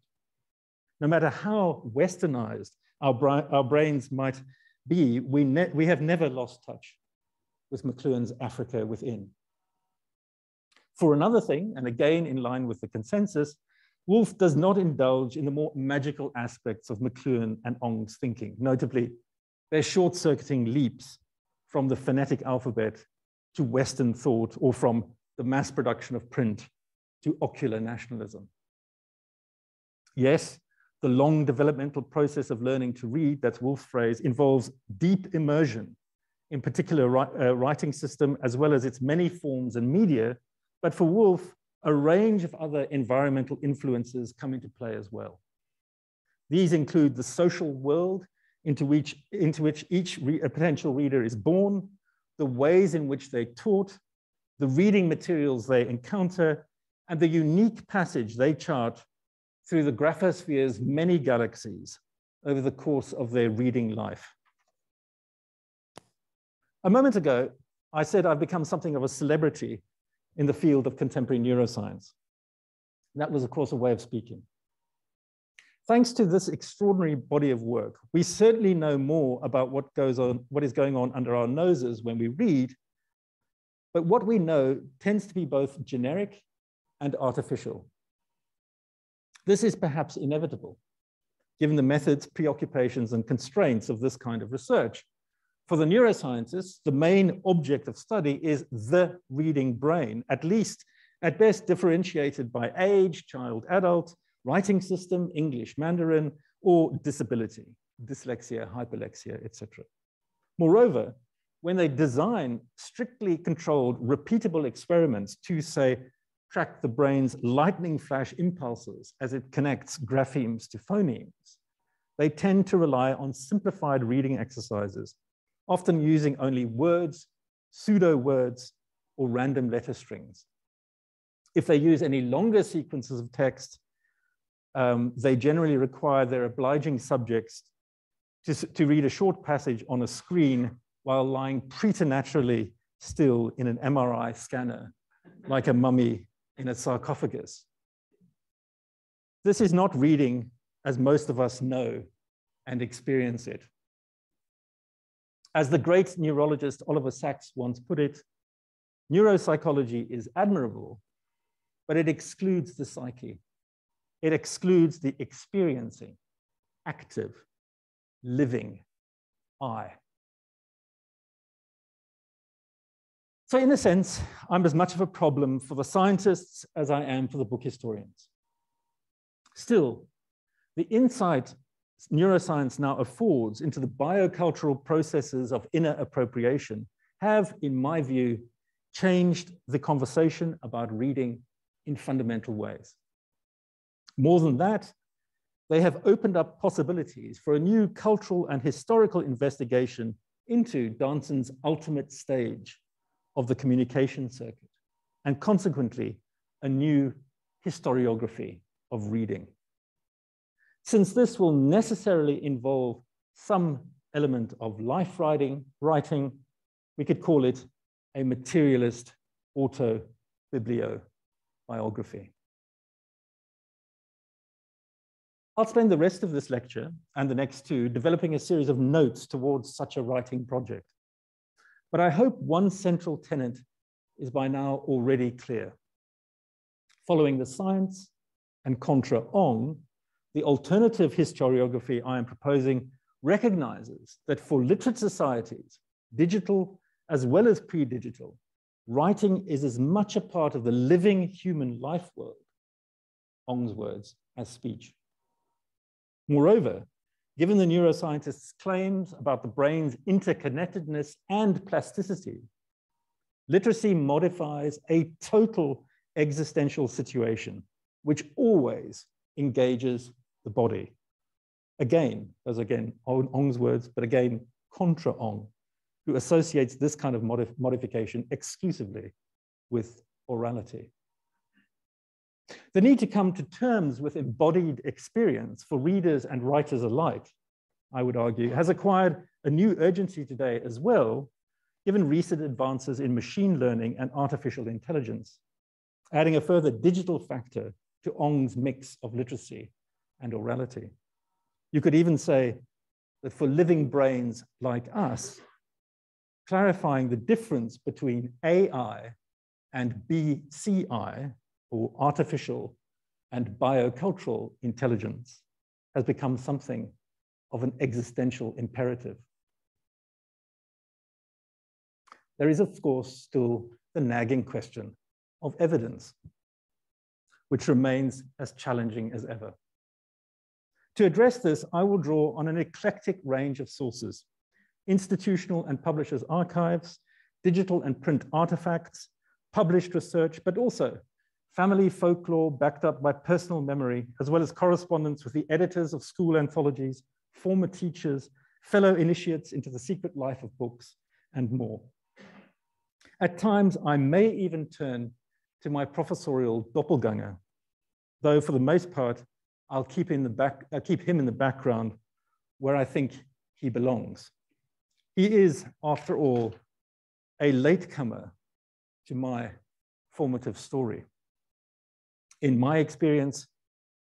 No matter how westernized our brains might be, we have never lost touch with McLuhan's Africa within. For another thing, and again in line with the consensus, Woolf does not indulge in the more magical aspects of McLuhan and Ong's thinking, notably their short-circuiting leaps from the phonetic alphabet to Western thought, or from the mass production of print to ocular nationalism. Yes, the long developmental process of learning to read, that's Woolf's phrase, involves deep immersion in particular writing system, as well as its many forms and media. But for Woolf, a range of other environmental influences come into play as well. These include the social world into which each potential reader is born, the ways in which they're taught, the reading materials they encounter, and the unique passage they chart through the graphosphere's many galaxies over the course of their reading life. A moment ago, I said I've become something of a celebrity in the field of contemporary neuroscience. That was, of course, a way of speaking. Thanks to this extraordinary body of work, we certainly know more about what is going on under our noses when we read, but what we know tends to be both generic and artificial. This is perhaps inevitable, given the methods, preoccupations, and constraints of this kind of research. For the neuroscientists, the main object of study is the reading brain, at best differentiated by age, child, adult, writing system, English, Mandarin, or disability, dyslexia, hyperlexia, etc. Moreover, when they design strictly controlled, repeatable experiments to, say, track the brain's lightning flash impulses as it connects graphemes to phonemes, they tend to rely on simplified reading exercises, often using only words, pseudo words, or random letter strings. If they use any longer sequences of text, they generally require their obliging subjects to read a short passage on a screen while lying preternaturally still in an MRI scanner, like a mummy in a sarcophagus. This is not reading as most of us know and experience it. As the great neurologist Oliver Sacks once put it, neuropsychology is admirable, but it excludes the psyche. It excludes the experiencing, active, living I. So in a sense, I'm as much of a problem for the scientists as I am for the book historians. Still, the insight neuroscience now affords into the biocultural processes of inner appropriation have, in my view, changed the conversation about reading in fundamental ways. More than that, they have opened up possibilities for a new cultural and historical investigation into Darnton's ultimate stage of the communication circuit, and consequently, a new historiography of reading. Since this will necessarily involve some element of life writing, we could call it a materialist autobibliography. I'll spend the rest of this lecture and the next two developing a series of notes towards such a writing project. But I hope one central tenet is by now already clear. Following the science and contra Ong, the alternative historiography I am proposing recognizes that for literate societies, digital as well as pre-digital, writing is as much a part of the living human life world, Ong's words, as speech. Moreover, given the neuroscientists' claims about the brain's interconnectedness and plasticity, literacy modifies a total existential situation, which always engages the body. Again, those again Ong's words, but again, contra Ong, who associates this kind of modification exclusively with orality. The need to come to terms with embodied experience for readers and writers alike, I would argue, has acquired a new urgency today as well, given recent advances in machine learning and artificial intelligence, adding a further digital factor to Ong's mix of literacy and orality. You could even say that for living brains like us, clarifying the difference between AI and BCI, or artificial and biocultural intelligence, has become something of an existential imperative. There is, of course, still the nagging question of evidence, which remains as challenging as ever. To address this, I will draw on an eclectic range of sources: institutional and publishers' archives, digital and print artifacts, published research, but also family folklore backed up by personal memory, as well as correspondence with the editors of school anthologies, former teachers, fellow initiates into the secret life of books, and more. At times, I may even turn to my professorial doppelganger, though for the most part, I'll keep him in the background where I think he belongs. He is, after all, a latecomer to my formative story. In my experience,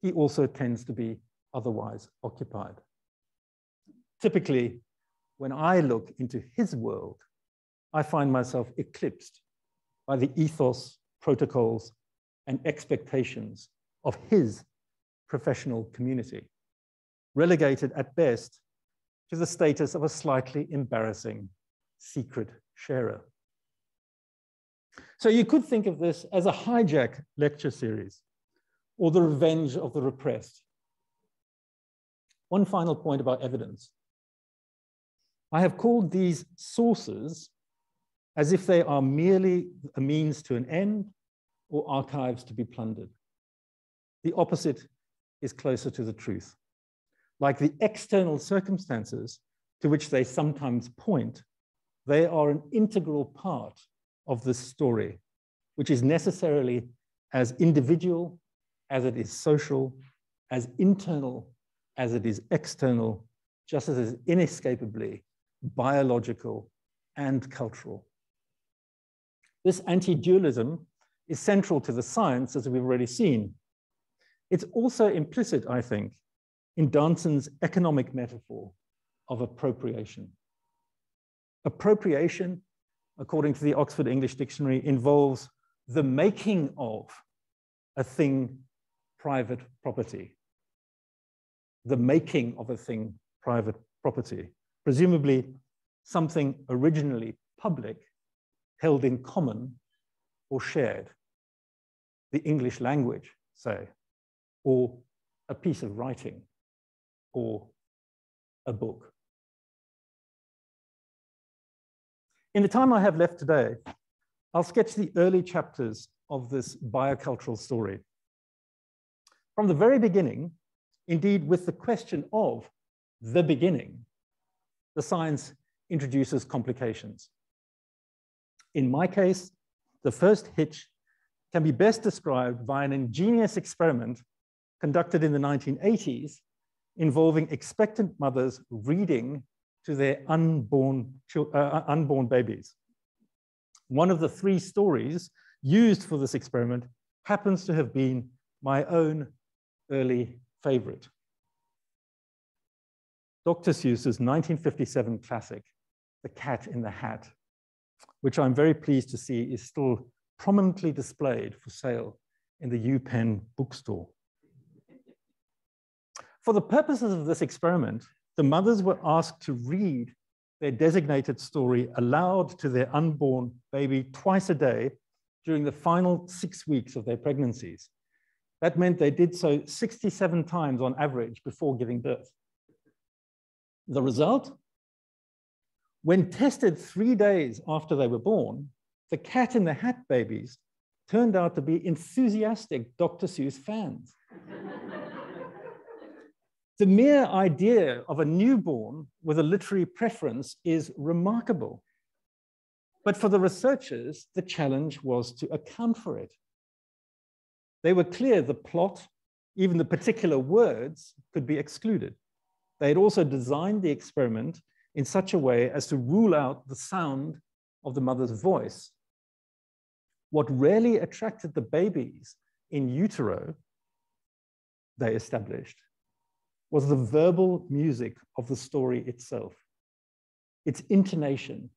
he also tends to be otherwise occupied. Typically, when I look into his world, I find myself eclipsed by the ethos, protocols, and expectations of his professional community, relegated at best to the status of a slightly embarrassing secret sharer. So you could think of this as a hijack lecture series, or the revenge of the repressed. One final point about evidence. I have called these sources as if they are merely a means to an end or archives to be plundered. The opposite is closer to the truth. Like the external circumstances to which they sometimes point, they are an integral part of this story, which is necessarily as individual as it is social, as internal as it is external, just as it is inescapably biological and cultural. This anti-dualism is central to the science, as we've already seen. It's also implicit, I think, in Darnton's economic metaphor of appropriation. Appropriation, according to the Oxford English Dictionary, involves the making of a thing private property. The making of a thing private property. Presumably something originally public, held in common or shared. The English language, say, or a piece of writing, or a book. In the time I have left today, I'll sketch the early chapters of this biocultural story. From the very beginning, indeed with the question of the beginning, the science introduces complications. In my case, the first hitch can be best described by an ingenious experiment conducted in the 1980s involving expectant mothers reading to their unborn babies. One of the 3 stories used for this experiment happens to have been my own early favorite. Dr. Seuss's 1957 classic, The Cat in the Hat, which I'm very pleased to see is still prominently displayed for sale in the UPenn bookstore. For the purposes of this experiment, the mothers were asked to read their designated story aloud to their unborn baby twice a day during the final 6 weeks of their pregnancies. That meant they did so 67 times on average before giving birth. The result? When tested 3 days after they were born, the Cat in the Hat babies turned out to be enthusiastic Dr. Seuss fans. The mere idea of a newborn with a literary preference is remarkable. But for the researchers, the challenge was to account for it. They were clear the plot, even the particular words, could be excluded. They had also designed the experiment in such a way as to rule out the sound of the mother's voice. What rarely attracted the babies in utero, they established, was the verbal music of the story itself, its intonation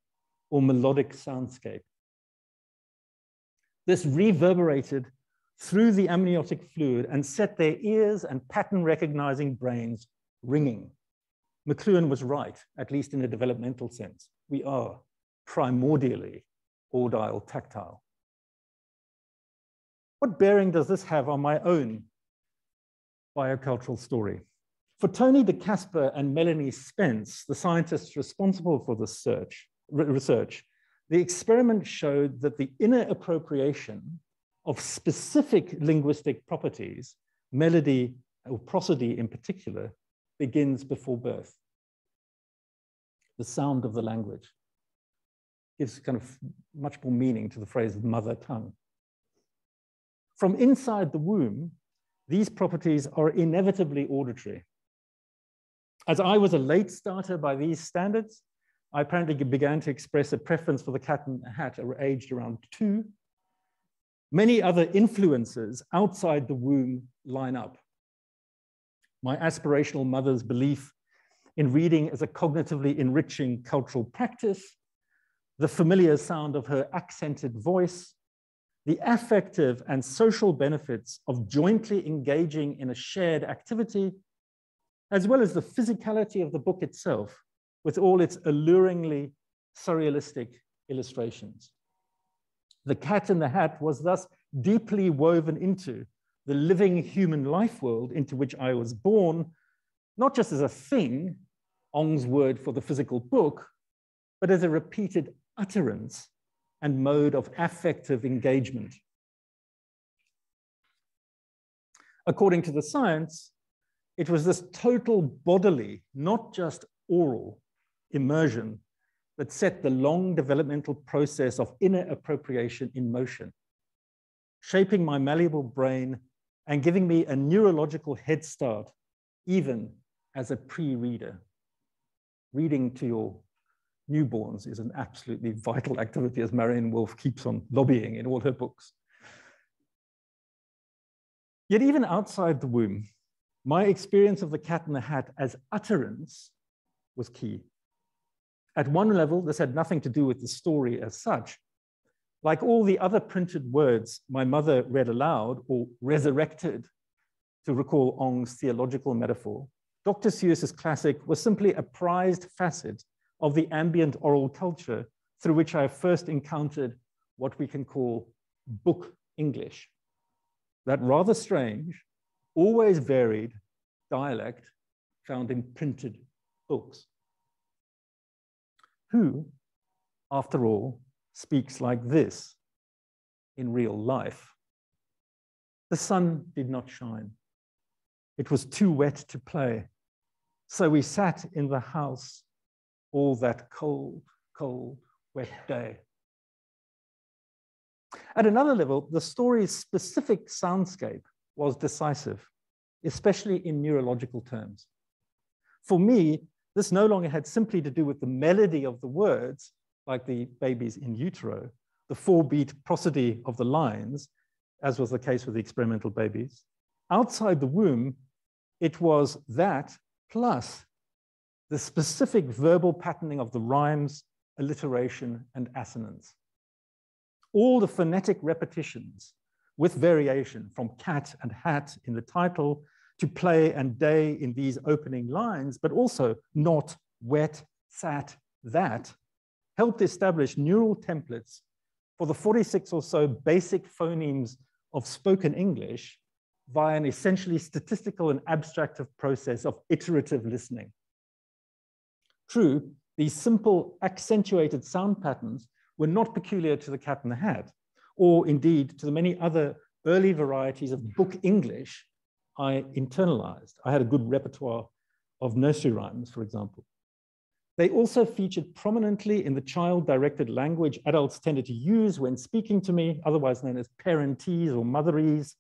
or melodic soundscape. This reverberated through the amniotic fluid and set their ears and pattern-recognizing brains ringing. McLuhan was right, at least in a developmental sense. We are primordially audile tactile. What bearing does this have on my own biocultural story? For Tony de Casper and Melanie Spence, the scientists responsible for this research, the experiment showed that the inner appropriation of specific linguistic properties, melody or prosody in particular, begins before birth. The sound of the language gives kind of much more meaning to the phrase mother tongue. From inside the womb, these properties are inevitably auditory. As I was a late starter by these standards, I apparently began to express a preference for the Cat in the Hat aged around 2. Many other influences outside the womb line up. My aspirational mother's belief in reading as a cognitively enriching cultural practice, the familiar sound of her accented voice, the affective and social benefits of jointly engaging in a shared activity, as well as the physicality of the book itself, with all its alluringly surrealistic illustrations. The Cat in the Hat was thus deeply woven into the living human life world into which I was born, not just as a thing, Ong's word for the physical book, but as a repeated utterance and mode of affective engagement. According to the science, it was this total bodily, not just oral, immersion that set the long developmental process of inner appropriation in motion, shaping my malleable brain and giving me a neurological head start, even as a pre-reader. Reading to your newborns is an absolutely vital activity, as Marianne Wolf keeps on lobbying in all her books. Yet even outside the womb, my experience of the Cat in the Hat as utterance was key. At one level, this had nothing to do with the story as such. Like all the other printed words my mother read aloud or resurrected, to recall Ong's theological metaphor, Dr. Seuss's classic was simply a prized facet of the ambient oral culture through which I first encountered what we can call book English. That rather strange, always varied dialect found in printed books. Who, after all, speaks like this in real life? The sun did not shine. It was too wet to play. So we sat in the house all that cold, cold, wet day. At another level, the story's specific soundscape was decisive, especially in neurological terms. For me, this no longer had simply to do with the melody of the words, like the babies in utero, the 4-beat prosody of the lines, as was the case with the experimental babies. Outside the womb, it was that plus the specific verbal patterning of the rhymes, alliteration, and assonance. All the phonetic repetitions with variation from cat and hat in the title to play and day in these opening lines, but also not, wet, sat, that, helped establish neural templates for the 46 or so basic phonemes of spoken English via an essentially statistical and abstractive process of iterative listening. True, these simple accentuated sound patterns were not peculiar to the Cat in the Hat, or indeed to the many other early varieties of book English I internalized. I had a good repertoire of nursery rhymes, for example. They also featured prominently in the child-directed language adults tended to use when speaking to me, otherwise known as parentese or motherese,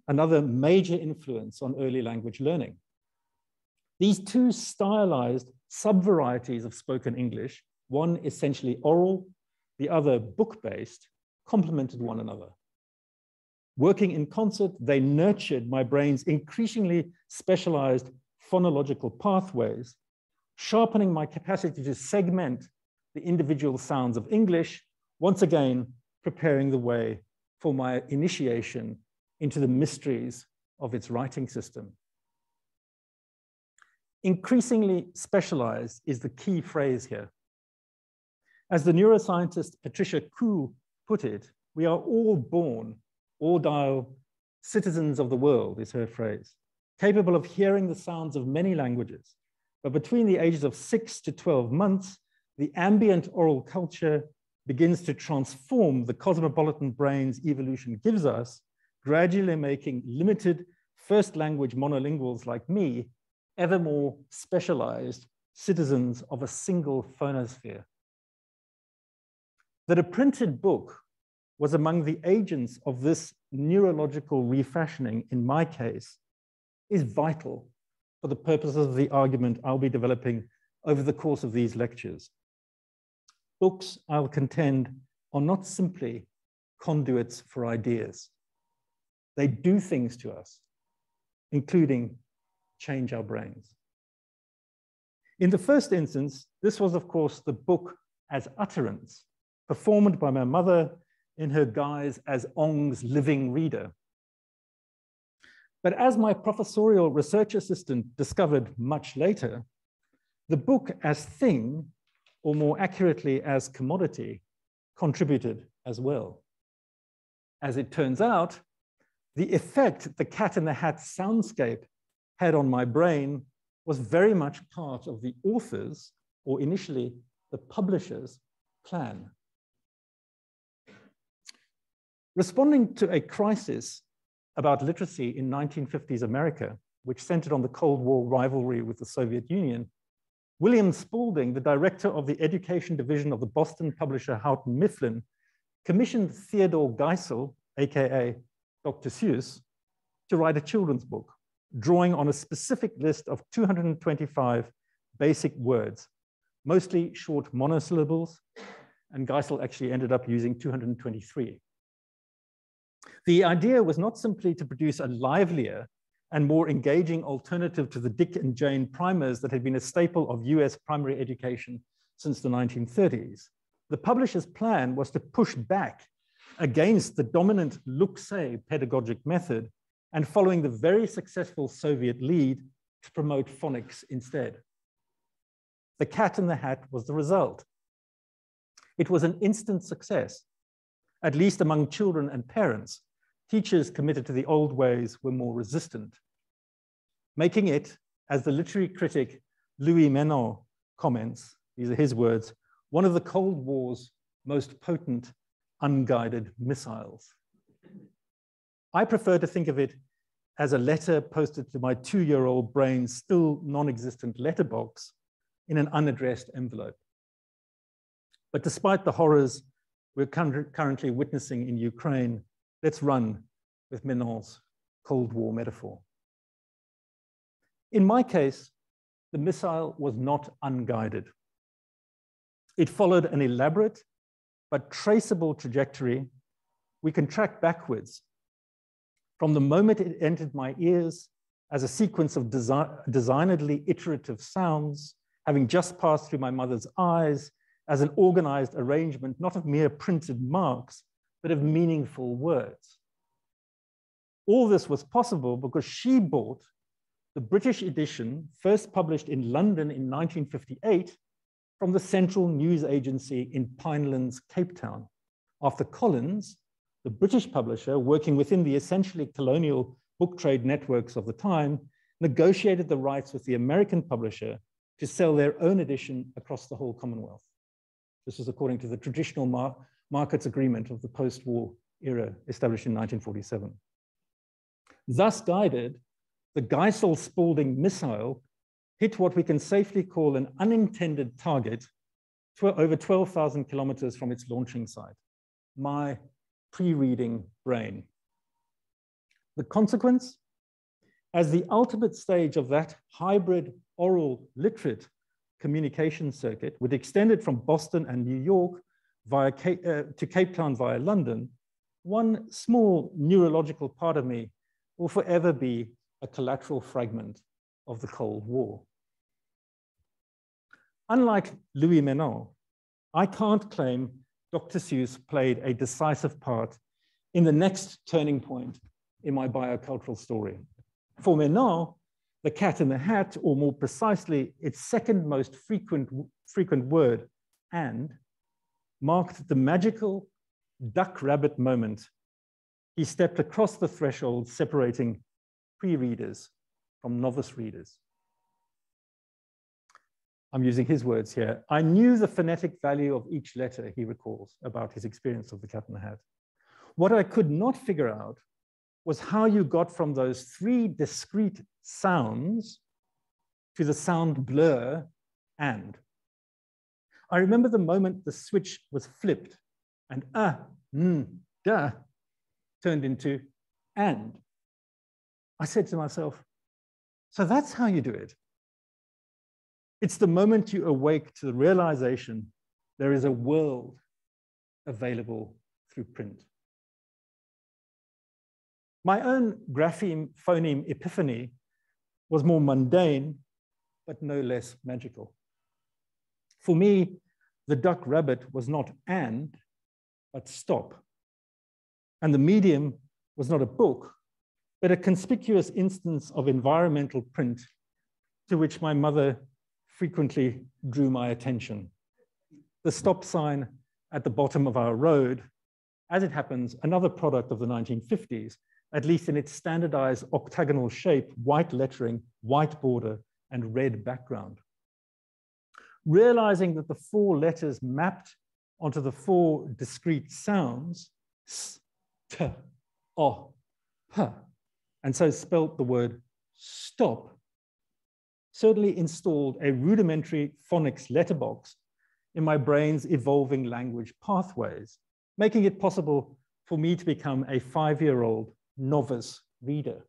another major influence on early language learning. These two stylized sub-varieties of spoken English, one essentially oral, the other book-based, complemented one another. Working in concert, they nurtured my brain's increasingly specialized phonological pathways, sharpening my capacity to segment the individual sounds of English, once again preparing the way for my initiation into the mysteries of its writing system. Increasingly specialized is the key phrase here. As the neuroscientist Patricia Koo put it, we are all born, audial citizens of the world, is her phrase, capable of hearing the sounds of many languages. But between the ages of 6 to 12 months, the ambient oral culture begins to transform the cosmopolitan brain's evolution gives us, gradually making limited first language monolinguals like me ever more specialized citizens of a single phonosphere. That a printed book was among the agents of this neurological refashioning, in my case, is vital for the purposes of the argument I'll be developing over the course of these lectures. Books, I'll contend, are not simply conduits for ideas. They do things to us, including change our brains. In the first instance, this was, of course, the book as utterance, performed by my mother in her guise as Ong's living reader. But as my professorial research assistant discovered much later, the book as thing, or more accurately as commodity, contributed as well. As it turns out, the effect the Cat in the Hat soundscape had on my brain was very much part of the author's, or initially the publisher's, plan. Responding to a crisis about literacy in 1950s America, which centered on the Cold War rivalry with the Soviet Union, William Spalding, the director of the education division of the Boston publisher Houghton Mifflin, commissioned Theodore Geisel, AKA Dr. Seuss, to write a children's book, drawing on a specific list of 225 basic words, mostly short monosyllables, and Geisel actually ended up using 223. The idea was not simply to produce a livelier and more engaging alternative to the Dick and Jane primers that had been a staple of US primary education since the 1930s. The publisher's plan was to push back against the dominant look-say pedagogic method and following the very successful Soviet lead to promote phonics instead. The Cat in the Hat was the result. It was an instant success, at least among children and parents. Teachers committed to the old ways were more resistant, making it, as the literary critic Louis Menon comments, these are his words, one of the Cold War's most potent unguided missiles. I prefer to think of it as a letter posted to my 2-year-old brain's still non-existent letterbox in an unaddressed envelope. But despite the horrors we're currently witnessing in Ukraine, let's run with Menon's Cold War metaphor. In my case, the missile was not unguided. It followed an elaborate but traceable trajectory we can track backwards from the moment it entered my ears as a sequence of designedly iterative sounds, having just passed through my mother's eyes as an organized arrangement, not of mere printed marks, but of meaningful words. All this was possible because she bought the British edition, first published in London in 1958, from the Central News Agency in Pinelands, Cape Town. After Collins, the British publisher, working within the essentially colonial book trade networks of the time, negotiated the rights with the American publisher to sell their own edition across the whole Commonwealth. This is according to the traditional markets agreement of the post-war era established in 1947. Thus guided, the Geisel-Spalding missile hit what we can safely call an unintended target over 12,000 kilometers from its launching site, my pre-reading brain. The consequence, as the ultimate stage of that hybrid oral literate communication circuit would extend it from Boston and New York to Cape Town via London, one small neurological part of me will forever be a collateral fragment of the Cold War. Unlike Louis Menon, I can't claim Dr. Seuss played a decisive part in the next turning point in my biocultural story. For Menon, the Cat in the Hat, or more precisely, its second most frequent word, and, marked the magical duck-rabbit moment he stepped across the threshold separating pre-readers from novice readers. I'm using his words here. I knew the phonetic value of each letter, he recalls, about his experience of the Cat in the Hat. What I could not figure out was how you got from those 3 discrete sounds to the sound blur and. I remember the moment the switch was flipped and da turned into and. I said to myself, so that's how you do it. It's the moment you awake to the realization there is a world available through print. My own grapheme phoneme epiphany was more mundane, but no less magical. For me, the duck rabbit was not and, but stop. And the medium was not a book, but a conspicuous instance of environmental print to which my mother frequently drew my attention. The stop sign at the bottom of our road, as it happens, another product of the 1950s, at least in its standardized octagonal shape, white lettering, white border, and red background. Realizing that the 4 letters mapped onto the 4 discrete sounds, s, t, o, p, and so spelt the word stop, certainly installed a rudimentary phonics letterbox in my brain's evolving language pathways, making it possible for me to become a 5-year-old novice reader.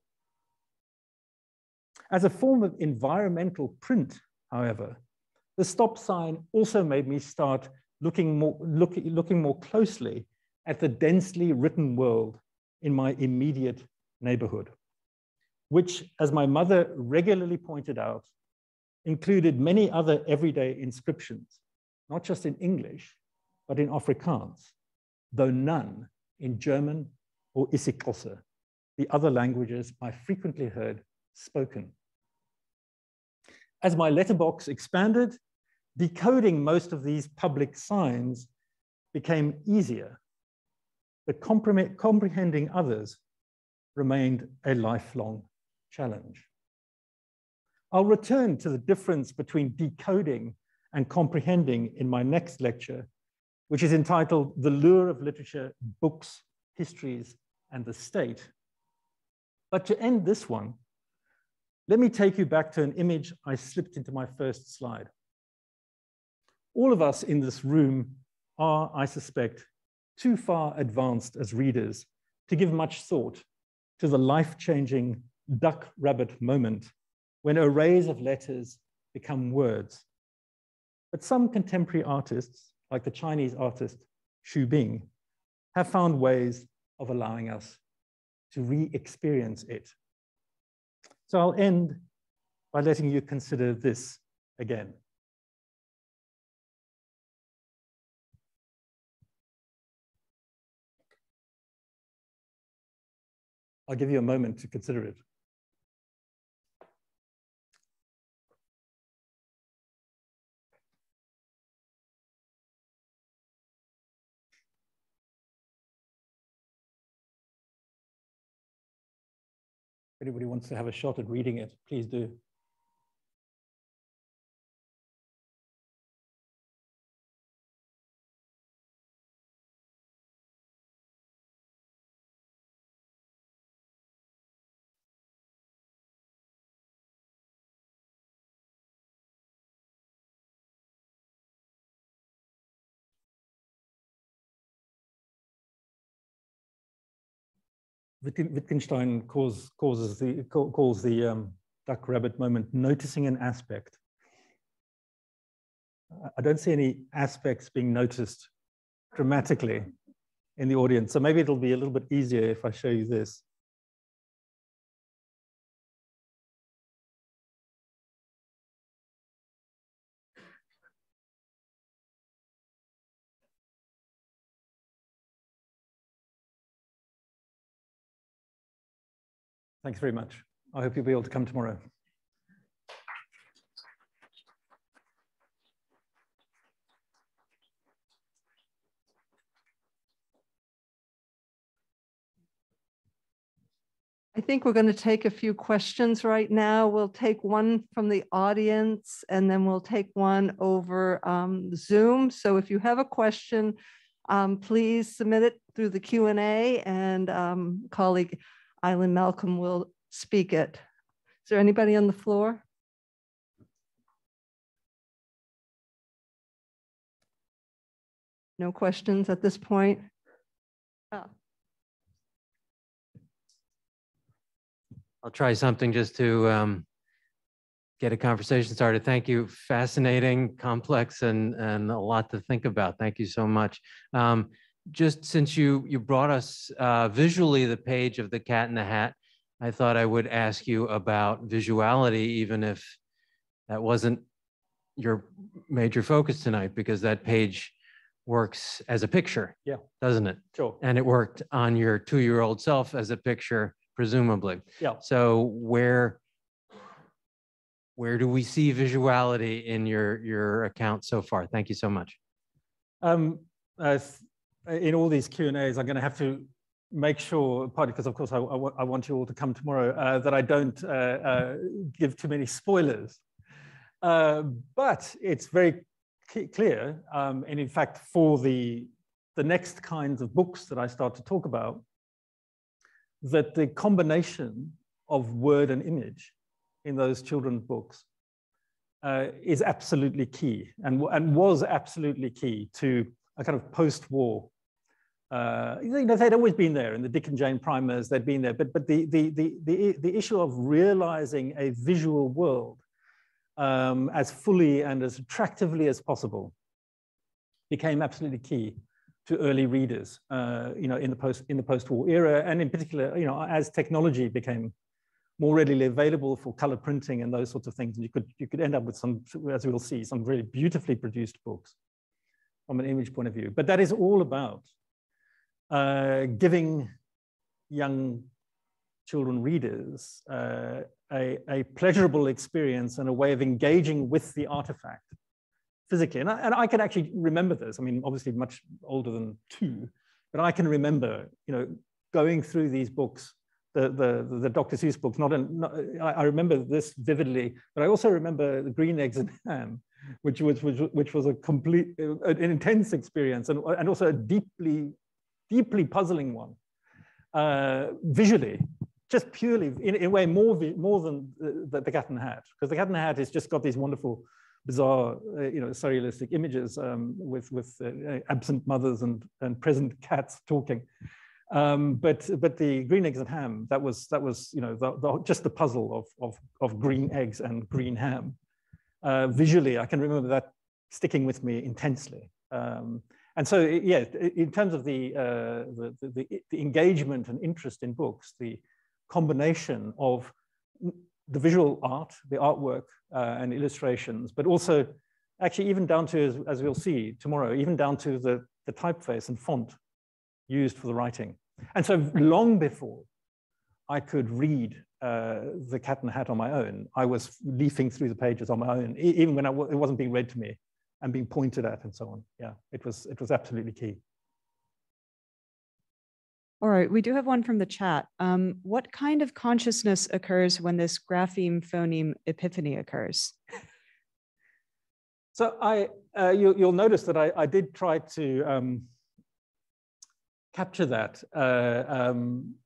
As a form of environmental print, however, the stop sign also made me start looking more closely at the densely written world in my immediate neighborhood, which, as my mother regularly pointed out, included many other everyday inscriptions, not just in English, but in Afrikaans, though none in German or isiXhosa, the other languages I frequently heard spoken. As my letterbox expanded, decoding most of these public signs became easier, but comprehending others remained a lifelong challenge. I'll return to the difference between decoding and comprehending in my next lecture, which is entitled The Lure of Literature, Books, Histories, and the State. But to end this one, let me take you back to an image I slipped into my first slide. All of us in this room are, I suspect, too far advanced as readers to give much thought to the life-changing duck-rabbit moment when arrays of letters become words. But some contemporary artists, like the Chinese artist Xu Bing, have found ways of allowing us to re-experience it. So I'll end by letting you consider this again. I'll give you a moment to consider it. If anybody wants to have a shot at reading it, please do. Wittgenstein calls the duck-rabbit moment noticing an aspect. I don't see any aspects being noticed dramatically in the audience, so maybe it'll be a little bit easier if I show you this. Thanks very much. I hope you'll be able to come tomorrow. I think we're going to take a few questions right now. We'll take one from the audience and then we'll take one over Zoom. So if you have a question, please submit it through the Q&A and colleague Eileen Malcolm will speak it. Is there anybody on the floor? No questions at this point? Oh. I'll try something just to get a conversation started. Thank you. Fascinating, complex, and a lot to think about. Thank you so much. Just since you brought us visually the page of the Cat in the Hat, I thought I would ask you about visuality, even if that wasn't your major focus tonight, because that page works as a picture, yeah, doesn't it? Sure. And it worked on your 2-year-old self as a picture, presumably. Yeah. So where do we see visuality in your account so far? Thank you so much. In all these Q&As, I'm going to have to make sure, partly because of course I want you all to come tomorrow, that I don't give too many spoilers. But it's very clear, and in fact for the next kinds of books that I start to talk about, that the combination of word and image in those children's books is absolutely key and was absolutely key to a kind of post-war. You know, they'd always been there in the Dick and Jane primers, they'd been there, but the issue of realizing a visual world as fully and as attractively as possible became absolutely key early readers, in the post-war era, and in particular, as technology became more readily available for color printing and those sorts of things, and you could end up with some, as we'll see, some really beautifully produced books from an image point of view. But that is all about giving young children readers a pleasurable experience and a way of engaging with the artifact physically. And I can actually remember this. I mean, obviously much older than 2, but I can remember, going through these books, the Dr. Seuss books. I remember this vividly, but I also remember the Green Eggs and Ham, which was a complete, an intense experience, and also a deeply puzzling one, visually. Just purely, in a way, more than the Cat in the Hat, because the Cat in the Hat has just got these wonderful, bizarre, surrealistic images with absent mothers and present cats talking. But the Green Eggs and Ham, that was just the puzzle of green eggs and green ham. Visually, I can remember that sticking with me intensely. And so, yeah, in terms of the engagement and interest in books, the combination of the visual art, the artwork and illustrations, but also actually even down to, as we'll see tomorrow, even down to the typeface and font used for the writing. And so long before I could read the Cat in the Hat on my own, I was leafing through the pages on my own, even when it wasn't being read to me and being pointed at and so on. Yeah, it was absolutely key. All right, we do have one from the chat. What kind of consciousness occurs when this grapheme phoneme epiphany occurs? So you'll notice that I did try to capture that, and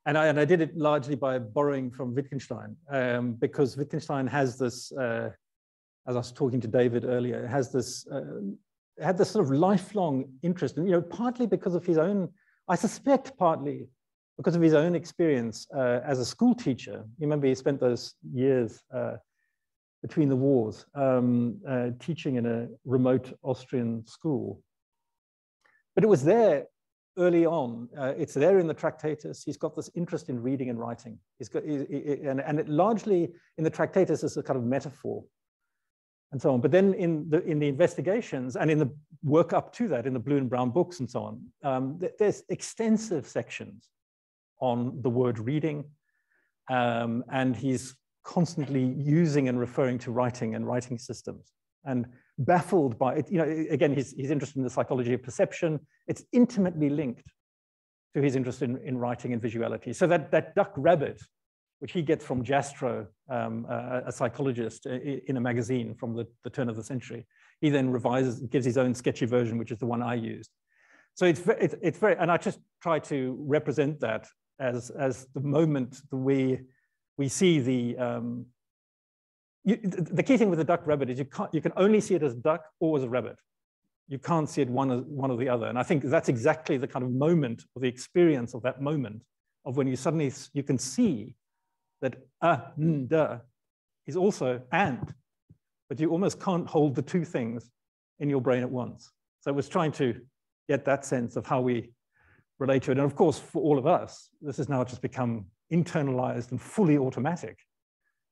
I did it largely by borrowing from Wittgenstein, because Wittgenstein has this, as I was talking to David earlier, has this had this sort of lifelong interest, and partly because of his own. I suspect partly because of his own experience as a school teacher. You remember he spent those years between the wars teaching in a remote Austrian school. But it was there early on. It's there in the Tractatus. He's got this interest in reading and writing. And it largely in the Tractatus is a kind of metaphor and so on. But then in the investigations and in the work up to that, in the blue and brown books and so on, there's extensive sections on the word reading. And he's constantly using and referring to writing and writing systems, and baffled by it. Again, he's interested in the psychology of perception. It's intimately linked to his interest in writing and visuality. So that duck rabbit, which he gets from Jastrow, a psychologist in a magazine from the turn of the century. He then revises, gives his own sketchy version, which is the one I used. So it's very, and I just try to represent that as the moment that we see the key thing with the duck rabbit is you can only see it as a duck or as a rabbit. You can't see it one or the other. And I think that's exactly the kind of moment, or the experience of that moment, of when you can see that duh is also and, but you almost can't hold the two things in your brain at once. So it was trying to get that sense of how we relate to it. And of course, for all of us, this has now just become internalized and fully automatic.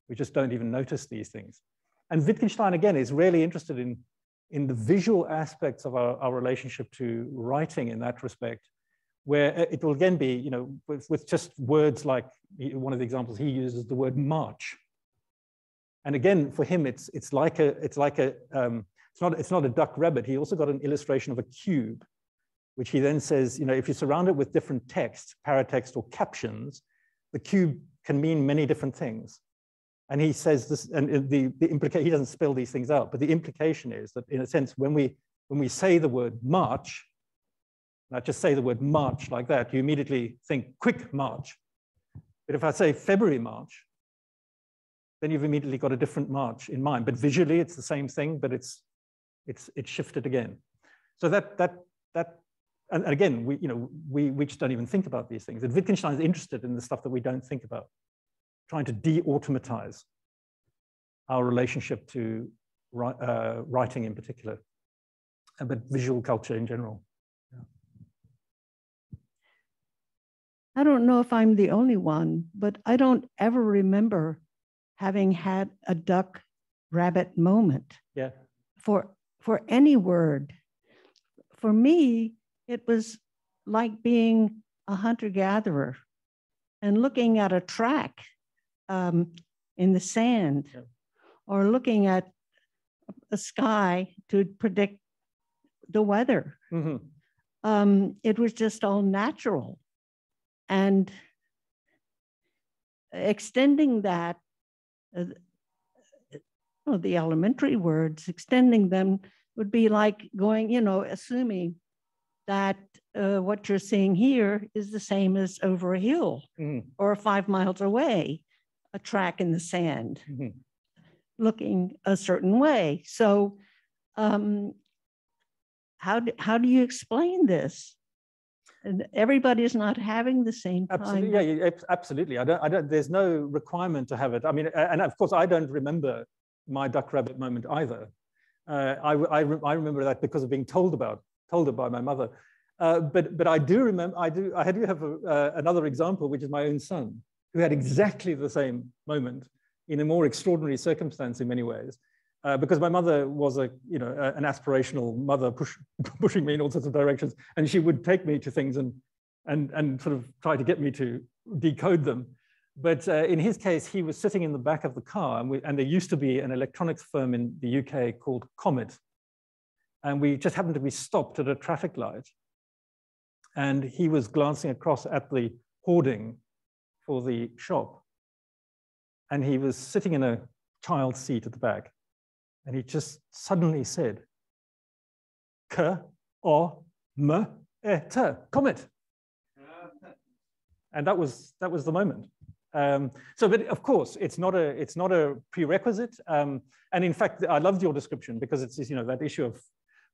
We just don't even notice these things. And Wittgenstein, again, is really interested in the visual aspects of our relationship to writing in that respect, where it will again be, with just words like, one of the examples he uses, the word march. And again, for him, it's not a duck rabbit. He also got an illustration of a cube, which he then says, if you surround it with different text, paratext or captions, the cube can mean many different things. And he says this, and the implication, he doesn't spell these things out, but the implication is that in a sense, when we say the word march, not just say the word march like that, you immediately think quick march. But if I say February march, then you've immediately got a different march in mind. But visually, it's the same thing, but it's shifted again. So and again, we just don't even think about these things. And Wittgenstein is interested in the stuff that we don't think about, trying to de-automatize our relationship to writing in particular, but visual culture in general. Yeah. I don't know if I'm the only one, but I don't ever remember having had a duck rabbit moment. Yeah. For any word. For me, it was like being a hunter-gatherer and looking at a track in the sand, yeah, or looking at a sky to predict the weather. Mm-hmm. It was just all natural. And extending that, the elementary words, extending them would be like going, assuming that what you're seeing here is the same as over a hill, mm-hmm, or 5 miles away, a track in the sand, mm-hmm, looking a certain way. So how do you explain this? And everybody's not having the same kind. Absolutely, yeah, absolutely. I don't, there's no requirement to have it. I mean, and of course, I don't remember my duck rabbit moment either. I remember that because of being told it by my mother. But I do remember, I do have another example, which is my own son, who had exactly the same moment in a more extraordinary circumstance in many ways. Because my mother was an aspirational mother pushing me in all sorts of directions, and she would take me to things and sort of try to get me to decode them. But in his case, he was sitting in the back of the car, and there used to be an electronics firm in the UK called Comet, and we just happened to be stopped at a traffic light, and he was glancing across at the hoarding for the shop, and he was sitting in a child's seat at the back. And he just suddenly said, Comet. And that was the moment. But of course, it's not a prerequisite. And in fact, I loved your description because it's that issue of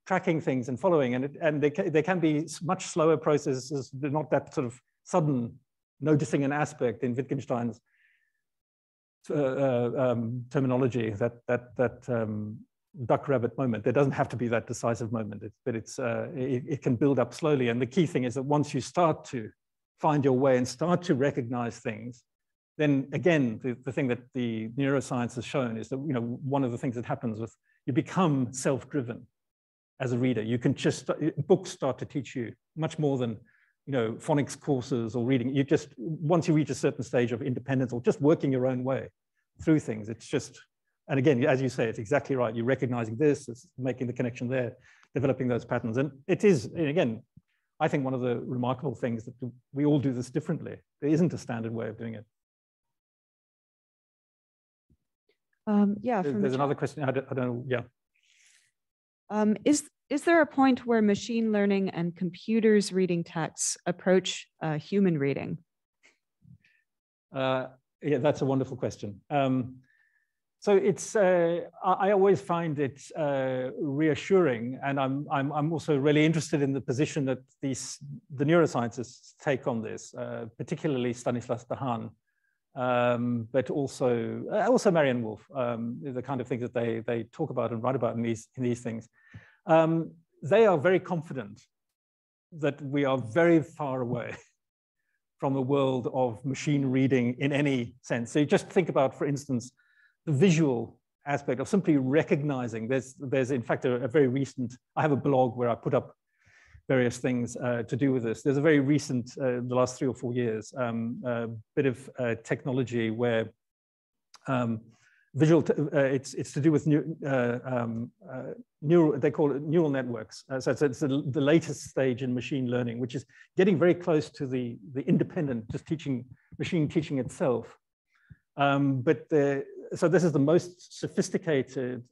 tracking things and following, and they can be much slower processes. They're not that sort of sudden noticing an aspect in Wittgenstein's terminology, that duck rabbit moment. There doesn't have to be that decisive moment, but it can build up slowly. And the key thing is that once you start to find your way and start to recognize things, then again, the thing that the neuroscience has shown is that one of the things that happens with you become self-driven as a reader. You can books start to teach you much more than phonics courses or reading. Once you reach a certain stage of independence or just working your own way through things, it's just, and again, as you say, it's exactly right. You're recognizing this, it's making the connection there, developing those patterns. And it is, and again, I think one of the remarkable things that we all do this differently. There isn't a standard way of doing it. Yeah. There's another question. I don't know. Yeah. Is there a point where machine learning and computers reading texts approach human reading? Yeah, that's a wonderful question. So it's I always find it reassuring, and I'm also really interested in the position that the neuroscientists take on this, particularly Stanislas Dehaene, but also Marianne Wolf, the kind of things that they talk about and write about in these things. They are very confident that we are very far away from the world of machine reading in any sense. So you just think about, for instance, the visual aspect of simply recognizing. There's in fact a very recent, I have a blog where I put up various things to do with this. There's a very recent, the last 3 or 4 years, bit of technology where it's to do with they call it neural networks. So it's the latest stage in machine learning, which is getting very close to the independent, just machine teaching itself. So this is the most sophisticated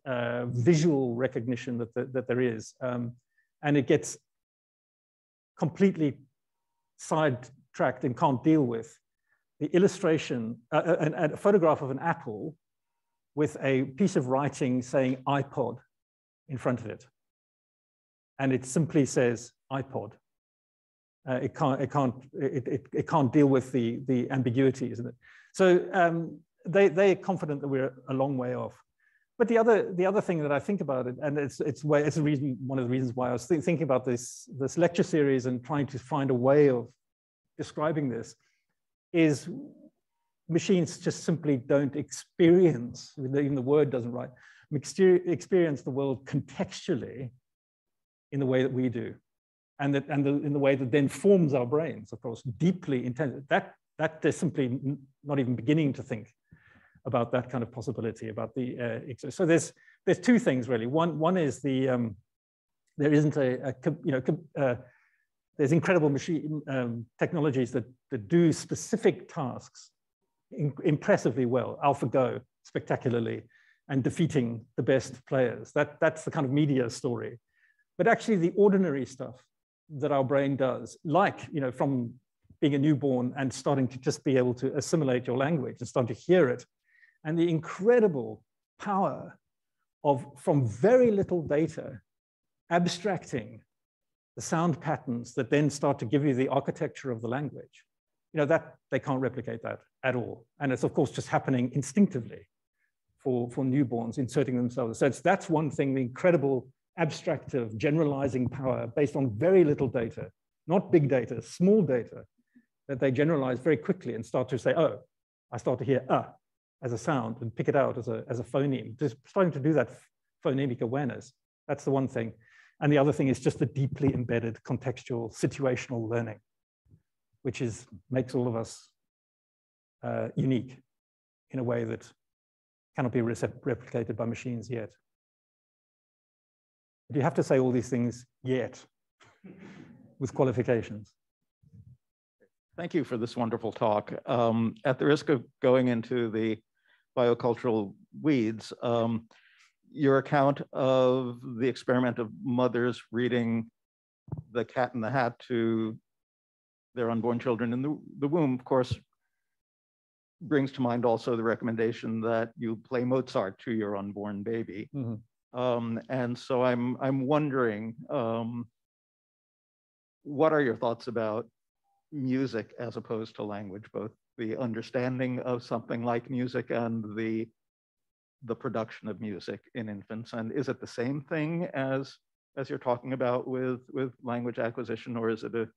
visual recognition that there is. And it gets completely sidetracked and can't deal with the illustration, a photograph of an apple with a piece of writing saying iPod in front of it. And it simply says iPod. It can't deal with the ambiguity, isn't it? So they're confident that we're a long way off. But the other thing that I think about it, and it's one of the reasons why I was thinking about this lecture series and trying to find a way of describing this is machines just simply don't experience, even the word doesn't write, experience the world contextually in the way that we do. And in the way that then forms our brains, of course, deeply intense. That they're simply not even beginning to think about that kind of possibility, about the, so there's two things really. One is the, there isn't there's incredible machine technologies that do specific tasks impressively well, AlphaGo spectacularly, and defeating the best players. That's the kind of media story. But actually the ordinary stuff that our brain does, like, from being a newborn and starting to just be able to assimilate your language and start to hear it, and the incredible power of, from very little data, abstracting the sound patterns that then start to give you the architecture of the language. That they can't replicate that at all. And it's of course just happening instinctively for newborns inserting themselves. So that's one thing, the incredible abstractive generalizing power based on very little data, not big data, small data, that they generalize very quickly and start to say, oh, I start to hear as a sound and pick it out as a phoneme. Just starting to do that phonemic awareness. That's the one thing. And the other thing is just the deeply embedded contextual situational learning, which makes all of us unique in a way that cannot be replicated by machines yet. But you have to say all these things yet with qualifications. Thank you for this wonderful talk. At the risk of going into the biocultural weeds, your account of the experiment of mothers reading The Cat in the Hat to their unborn children in the womb, of course, brings to mind also the recommendation that you play Mozart to your unborn baby. Mm-hmm. And so I'm wondering, what are your thoughts about music as opposed to language, both the understanding of something like music and the production of music in infants? And is it the same thing as you're talking about with language acquisition, or is it a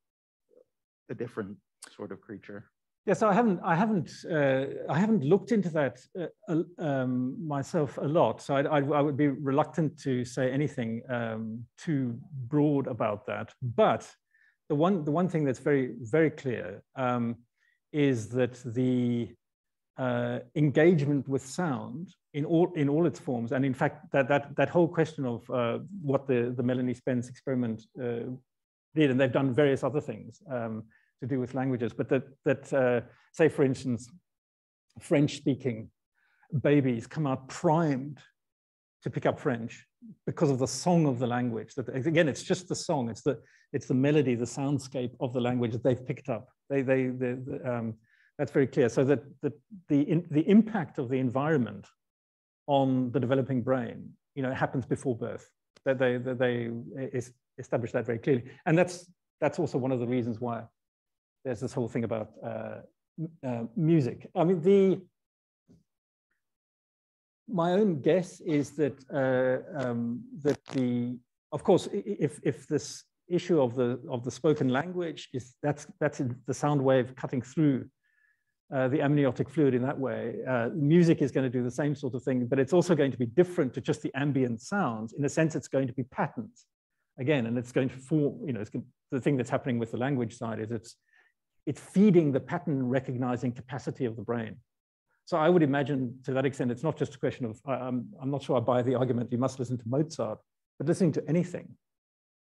different sort of creature? Yeah, so I haven't looked into that myself a lot. So I would be reluctant to say anything too broad about that. But the one thing that's very, very clear is that the engagement with sound in all its forms, and in fact that whole question of what the Melanie Spence experiment did, and they've done various other things to do with languages, but that say for instance, French-speaking babies come out primed to pick up French because of the song of the language. That again, it's just the song, it's the melody, the soundscape of the language that they've picked up. That's very clear. So that the impact of the environment on the developing brain, happens before birth. That they establish that very clearly, and that's also one of the reasons why there's this whole thing about music. I mean, my own guess is that of course, if this issue of the spoken language is that's the sound wave cutting through the amniotic fluid in that way, music is going to do the same sort of thing, but it's also going to be different to just the ambient sounds. In a sense, it's going to be patterns again, and it's going to form. The thing that's happening with the language side is it's feeding the pattern recognizing capacity of the brain. So I would imagine to that extent, it's not just a question of, I'm not sure I buy the argument you must listen to Mozart, but listening to anything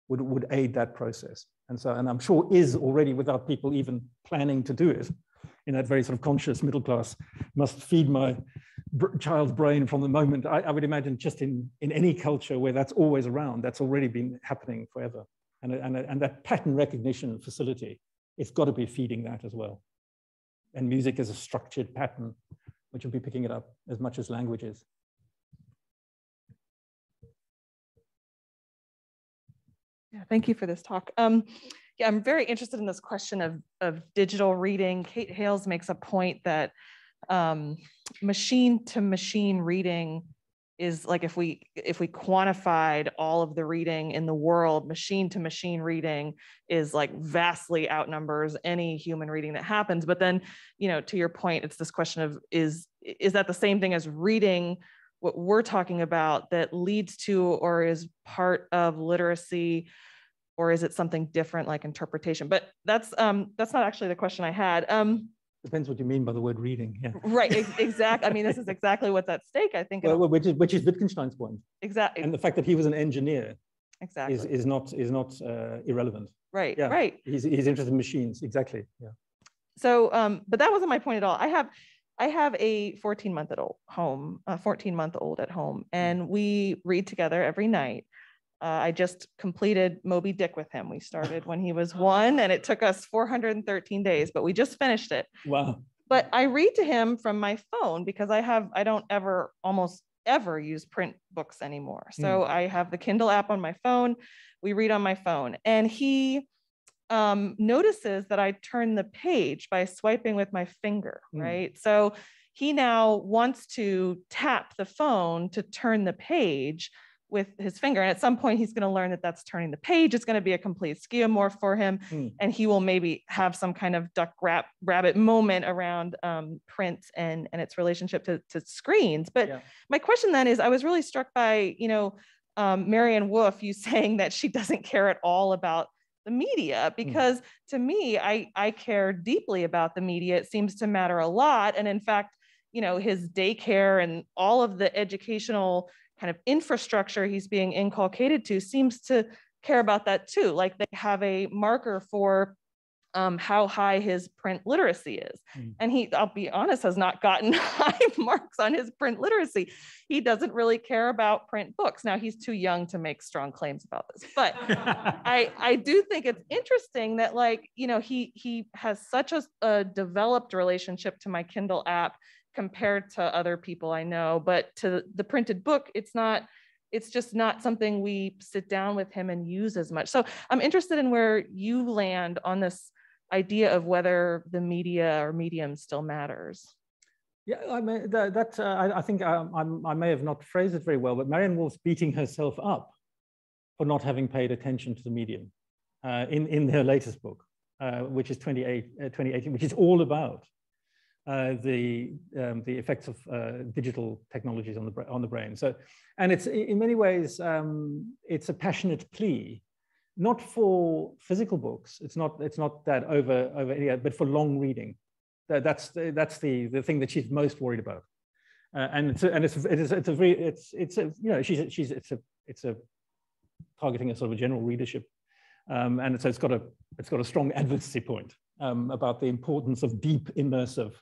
would aid that process. And I'm sure is already, without people even planning to do it, in that very sort of conscious middle class, must feed my child's brain from the moment. I would imagine just in any culture where that's always around, that's already been happening forever. And that pattern recognition facility, it's got to be feeding that as well. And music is a structured pattern, which will be picking it up as much as language is. Yeah, thank you for this talk. Yeah, I'm very interested in this question of digital reading. Kate Hales makes a point that machine to machine reading is like if we quantified all of the reading in the world, machine to machine reading is like vastly outnumbers any human reading that happens. But then, you know, to your point, it's this question of is that the same thing as reading what we're talking about that leads to or is part of literacy, or is it something different like interpretation? But that's not actually the question I had. Depends what you mean by the word reading. Yeah. Right. Exactly. I mean, this is exactly what's at stake, I think. Well, which is Wittgenstein's point. Exactly. And the fact that he was an engineer exactly is not irrelevant. Right. Yeah. Right. He's interested in machines. Exactly. Yeah. So, but that wasn't my point at all. I have a 14-month-old at home, and we read together every night. I just completed Moby Dick with him. We started when he was 1, and it took us 413 days, but we just finished it. Wow. But I read to him from my phone because I don't almost ever use print books anymore. So I have the Kindle app on my phone. We read on my phone, and he notices that I turn the page by swiping with my finger, right? So he now wants to tap the phone to turn the page with his finger. And at some point he's going to learn that that's turning the page. It's going to be a complete skeuomorph for him. And he will maybe have some kind of duck rabbit moment around print and its relationship to screens. But my question then is, I was really struck by, you know, Marianne Wolf, you saying that she doesn't care at all about the media, because to me, I care deeply about the media. It seems to matter a lot. And in fact, you know, his daycare and all of the educational kind of infrastructure he's being inculcated to seems to care about that too. Like they have a marker for how high his print literacy is. And he, I'll be honest, has not gotten high marks on his print literacy. He doesn't really care about print books. Now he's too young to make strong claims about this, but I do think it's interesting that, like, you know, he has such a developed relationship to my Kindle app compared to other people I know, but to the printed book, it's just not something we sit down with him and use as much. So I'm interested in where you land on this idea of whether the media or medium still matters. Yeah, I mean, I think I may have not phrased it very well, but Marianne Wolf's beating herself up for not having paid attention to the medium in her latest book, which is 2018, which is all about the effects of digital technologies on the brain. So, and it's in many ways it's a passionate plea, not for physical books. It's not that over any, but for long reading. That's the thing that she's most worried about. And it's targeting a sort of a general readership, and so it's got a strong advocacy point about the importance of deep, immersive,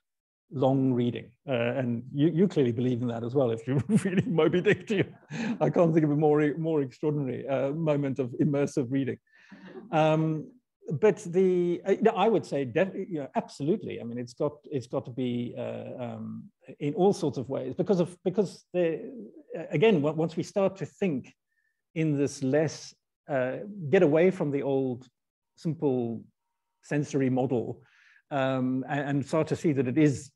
long reading, and you clearly believe in that as well. If you're reading Moby Dick, I can't think of a more extraordinary moment of immersive reading. But I would say absolutely. I mean, it's got to be in all sorts of ways because again, once we start to think in this less, get away from the old simple sensory model and start to see that it is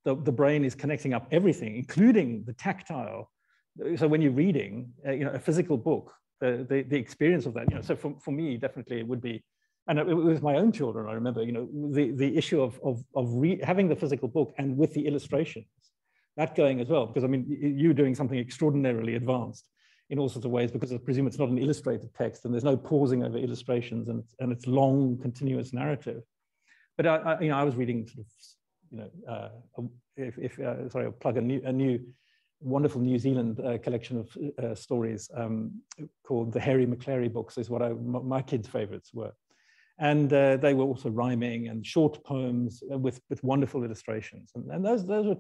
the brain is connecting up everything, including the tactile. So when you're reading, a physical book, the experience of that, so for me, definitely it would be. And with my own children, I remember, the issue of having the physical book and with the illustrations, that going as well, because I mean, you're doing something extraordinarily advanced in all sorts of ways, because I presume it's not an illustrated text and there's no pausing over illustrations and it's long, continuous narrative. But I was reading sort of, sorry, I'll plug a new wonderful New Zealand collection of stories called the Harry McClary books, is what my kids' favorites were. And they were also rhyming and short poems with wonderful illustrations. And those were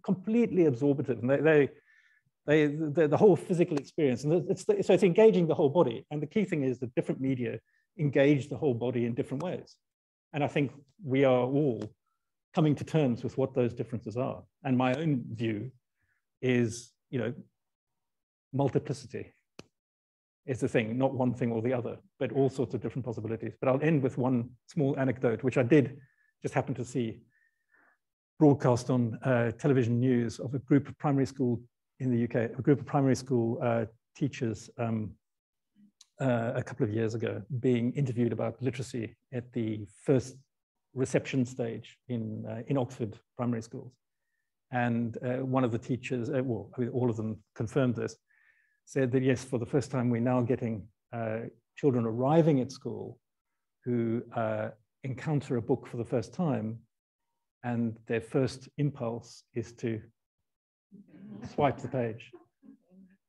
completely absorptive. And the whole physical experience. And so it's engaging the whole body. And the key thing is that different media engage the whole body in different ways. And I think we are all coming to terms with what those differences are. And my own view is, multiplicity is the thing, not one thing or the other, but all sorts of different possibilities. But I'll end with one small anecdote, which I did just happen to see broadcast on television news of a group of primary school in the UK, a group of primary school teachers a couple of years ago being interviewed about literacy at the first reception stage in Oxford primary schools. And one of the teachers, well, I mean, all of them confirmed this, said that yes, for the first time, we're now getting children arriving at school who encounter a book for the first time, and their first impulse is to swipe the page.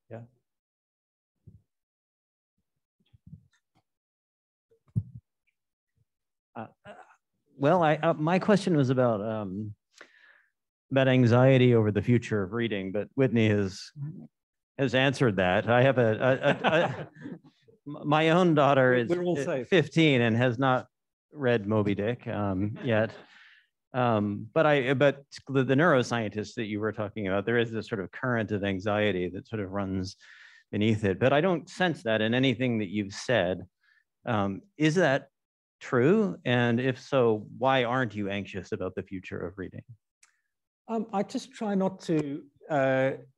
Yeah. Well, my question was about anxiety over the future of reading, but Whitney has answered that. I have my own daughter is 15 and has not read Moby Dick yet. But the neuroscientists that you were talking about, there is this sort of current of anxiety that sort of runs beneath it. But I don't sense that in anything that you've said. Is that true? And if so, why aren't you anxious about the future of reading? I just try not to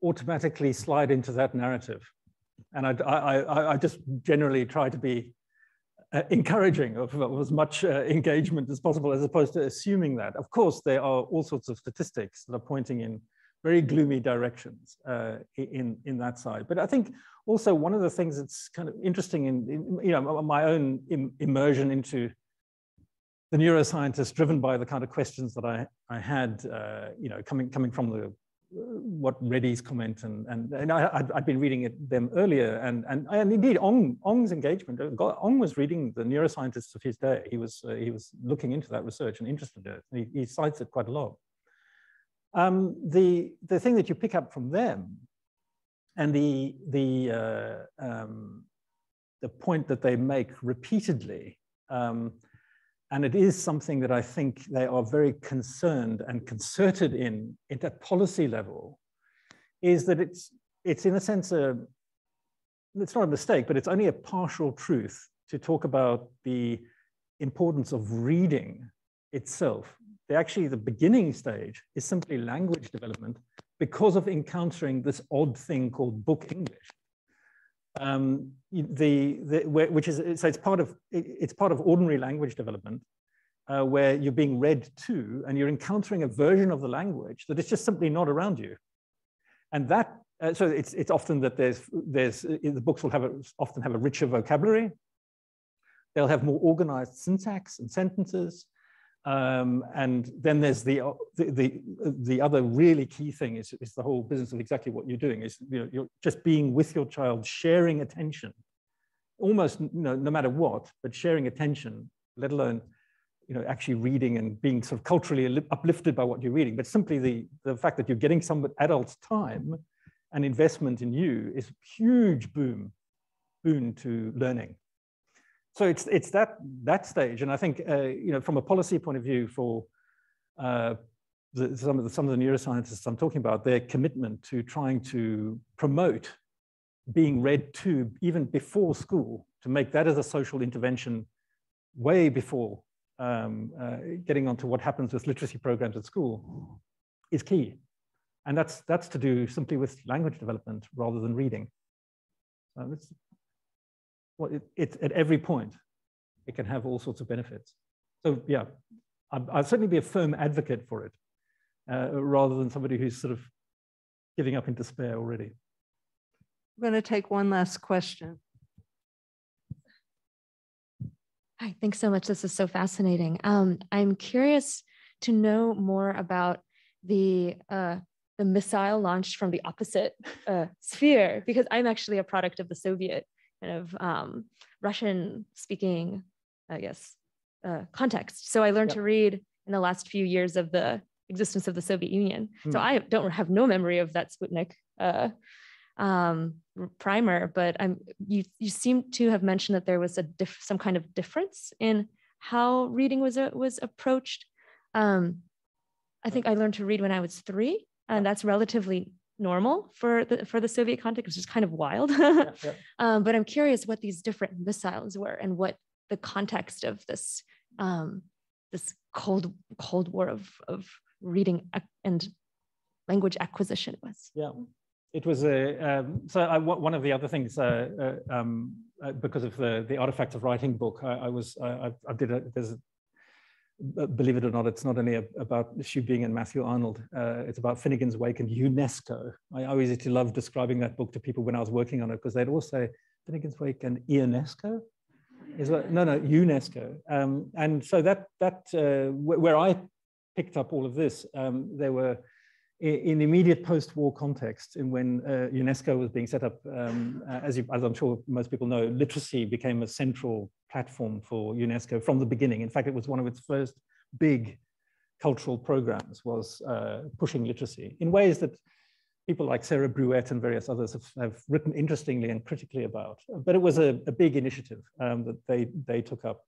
automatically slide into that narrative. And I just generally try to be encouraging of as much engagement as possible, as opposed to assuming that. Of course, there are all sorts of statistics that are pointing in very gloomy directions in that side. But I think also one of the things that's kind of interesting in you know, my own immersion into the neuroscientists, driven by the kind of questions that I had, you know, coming from the what Reddy's comment and I'd been reading them earlier, and indeed Ong's engagement. Ong was reading the neuroscientists of his day. He was looking into that research and interested in it. He cites it quite a lot. The thing that you pick up from them, and the point that they make repeatedly, and it is something that I think they are very concerned and concerted in at policy level, is that it's in a sense it's not a mistake, but it's only a partial truth to talk about the importance of reading itself. The beginning stage is simply language development because of encountering this odd thing called book English. Which is, so it's part of ordinary language development, where you're being read to and you're encountering a version of the language that is just simply not around you. And that, so it's often that the books will often have a richer vocabulary. They'll have more organized syntax and sentences. And then there's the other really key thing is the whole business of exactly what you're doing, is, you know, you're just being with your child, sharing attention, almost, you know, no matter what, but sharing attention, let alone, you know, actually reading and being sort of culturally uplifted by what you're reading. But simply the fact that you're getting some adult's time and investment in you is a huge boon to learning. So it's that stage, and I think you know, from a policy point of view, for some of the neuroscientists I'm talking about, their commitment to trying to promote being read to even before school, to make that as a social intervention way before getting onto what happens with literacy programs at school, is key, and that's to do simply with language development rather than reading. So well, it's at every point, it can have all sorts of benefits. So yeah, I'll certainly be a firm advocate for it, rather than somebody who's sort of giving up in despair already. We're going to take one last question. Hi, thanks so much. This is so fascinating. I'm curious to know more about the missile launched from the opposite sphere, because I'm actually a product of the Soviet kind of Russian-speaking, I guess, context. So I learned to read in the last few years of the existence of the Soviet Union. So I have no memory of that Sputnik primer, but you seem to have mentioned that there was some kind of difference in how reading was approached. I think I learned to read when I was 3, and that's relatively normal for the Soviet context, which is kind of wild. But I'm curious what these different missiles were and what the context of this this cold war of reading and language acquisition was. It was one of the other things, because of the Artifacts of Writing book, believe it or not, it's not only about Shubing and Matthew Arnold, it's about Finnegan's Wake and UNESCO. I always used to love describing that book to people when I was working on it, because they'd all say, Finnegan's Wake and UNESCO? No, UNESCO. And so where I picked up all of this, they were in the immediate post-war context, in when UNESCO was being set up, as I'm sure most people know, literacy became a central platform for UNESCO from the beginning. In fact, it was one of its first big cultural programs, was pushing literacy in ways that people like Sarah Bruette and various others have written interestingly and critically about. But it was a big initiative that they took up.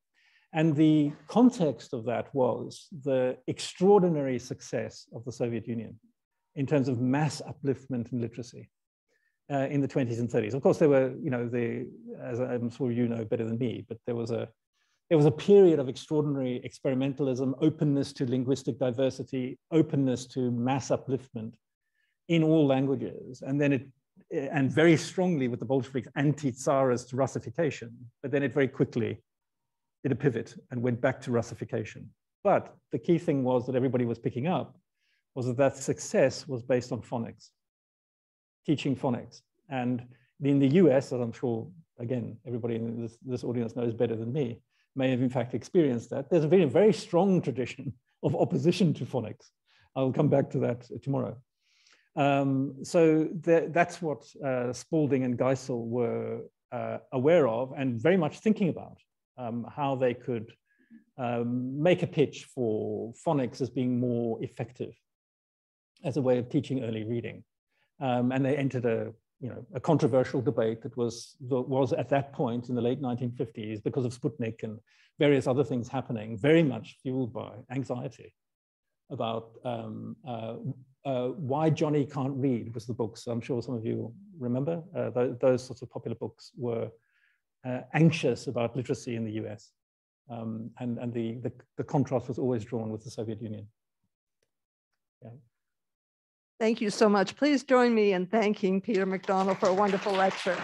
And the context of that was the extraordinary success of the Soviet Union in terms of mass upliftment and literacy in the 20s and 30s. Of course, there were, as I'm sure you know better than me, but there was a period of extraordinary experimentalism, openness to linguistic diversity, openness to mass upliftment in all languages. And then and very strongly with the Bolsheviks, anti-Tsarist Russification, but then it very quickly did a pivot and went back to Russification. But the key thing was that everybody was picking up was that success was based on phonics, teaching phonics. And in the US, as I'm sure, again, everybody in this audience knows better than me, may have in fact experienced that. There's a very, very strong tradition of opposition to phonics. I'll come back to that tomorrow. So that's what Spalding and Geisel were aware of and very much thinking about, how they could make a pitch for phonics as being more effective as a way of teaching early reading. And they entered a controversial debate that was at that point in the late 1950s, because of Sputnik and various other things happening, very much fueled by anxiety about Why Johnny Can't Read was the book. So I'm sure some of you remember. Those sorts of popular books were anxious about literacy in the US. And the contrast was always drawn with the Soviet Union. Yeah. Thank you so much. Please join me in thanking Peter McDonald for a wonderful lecture.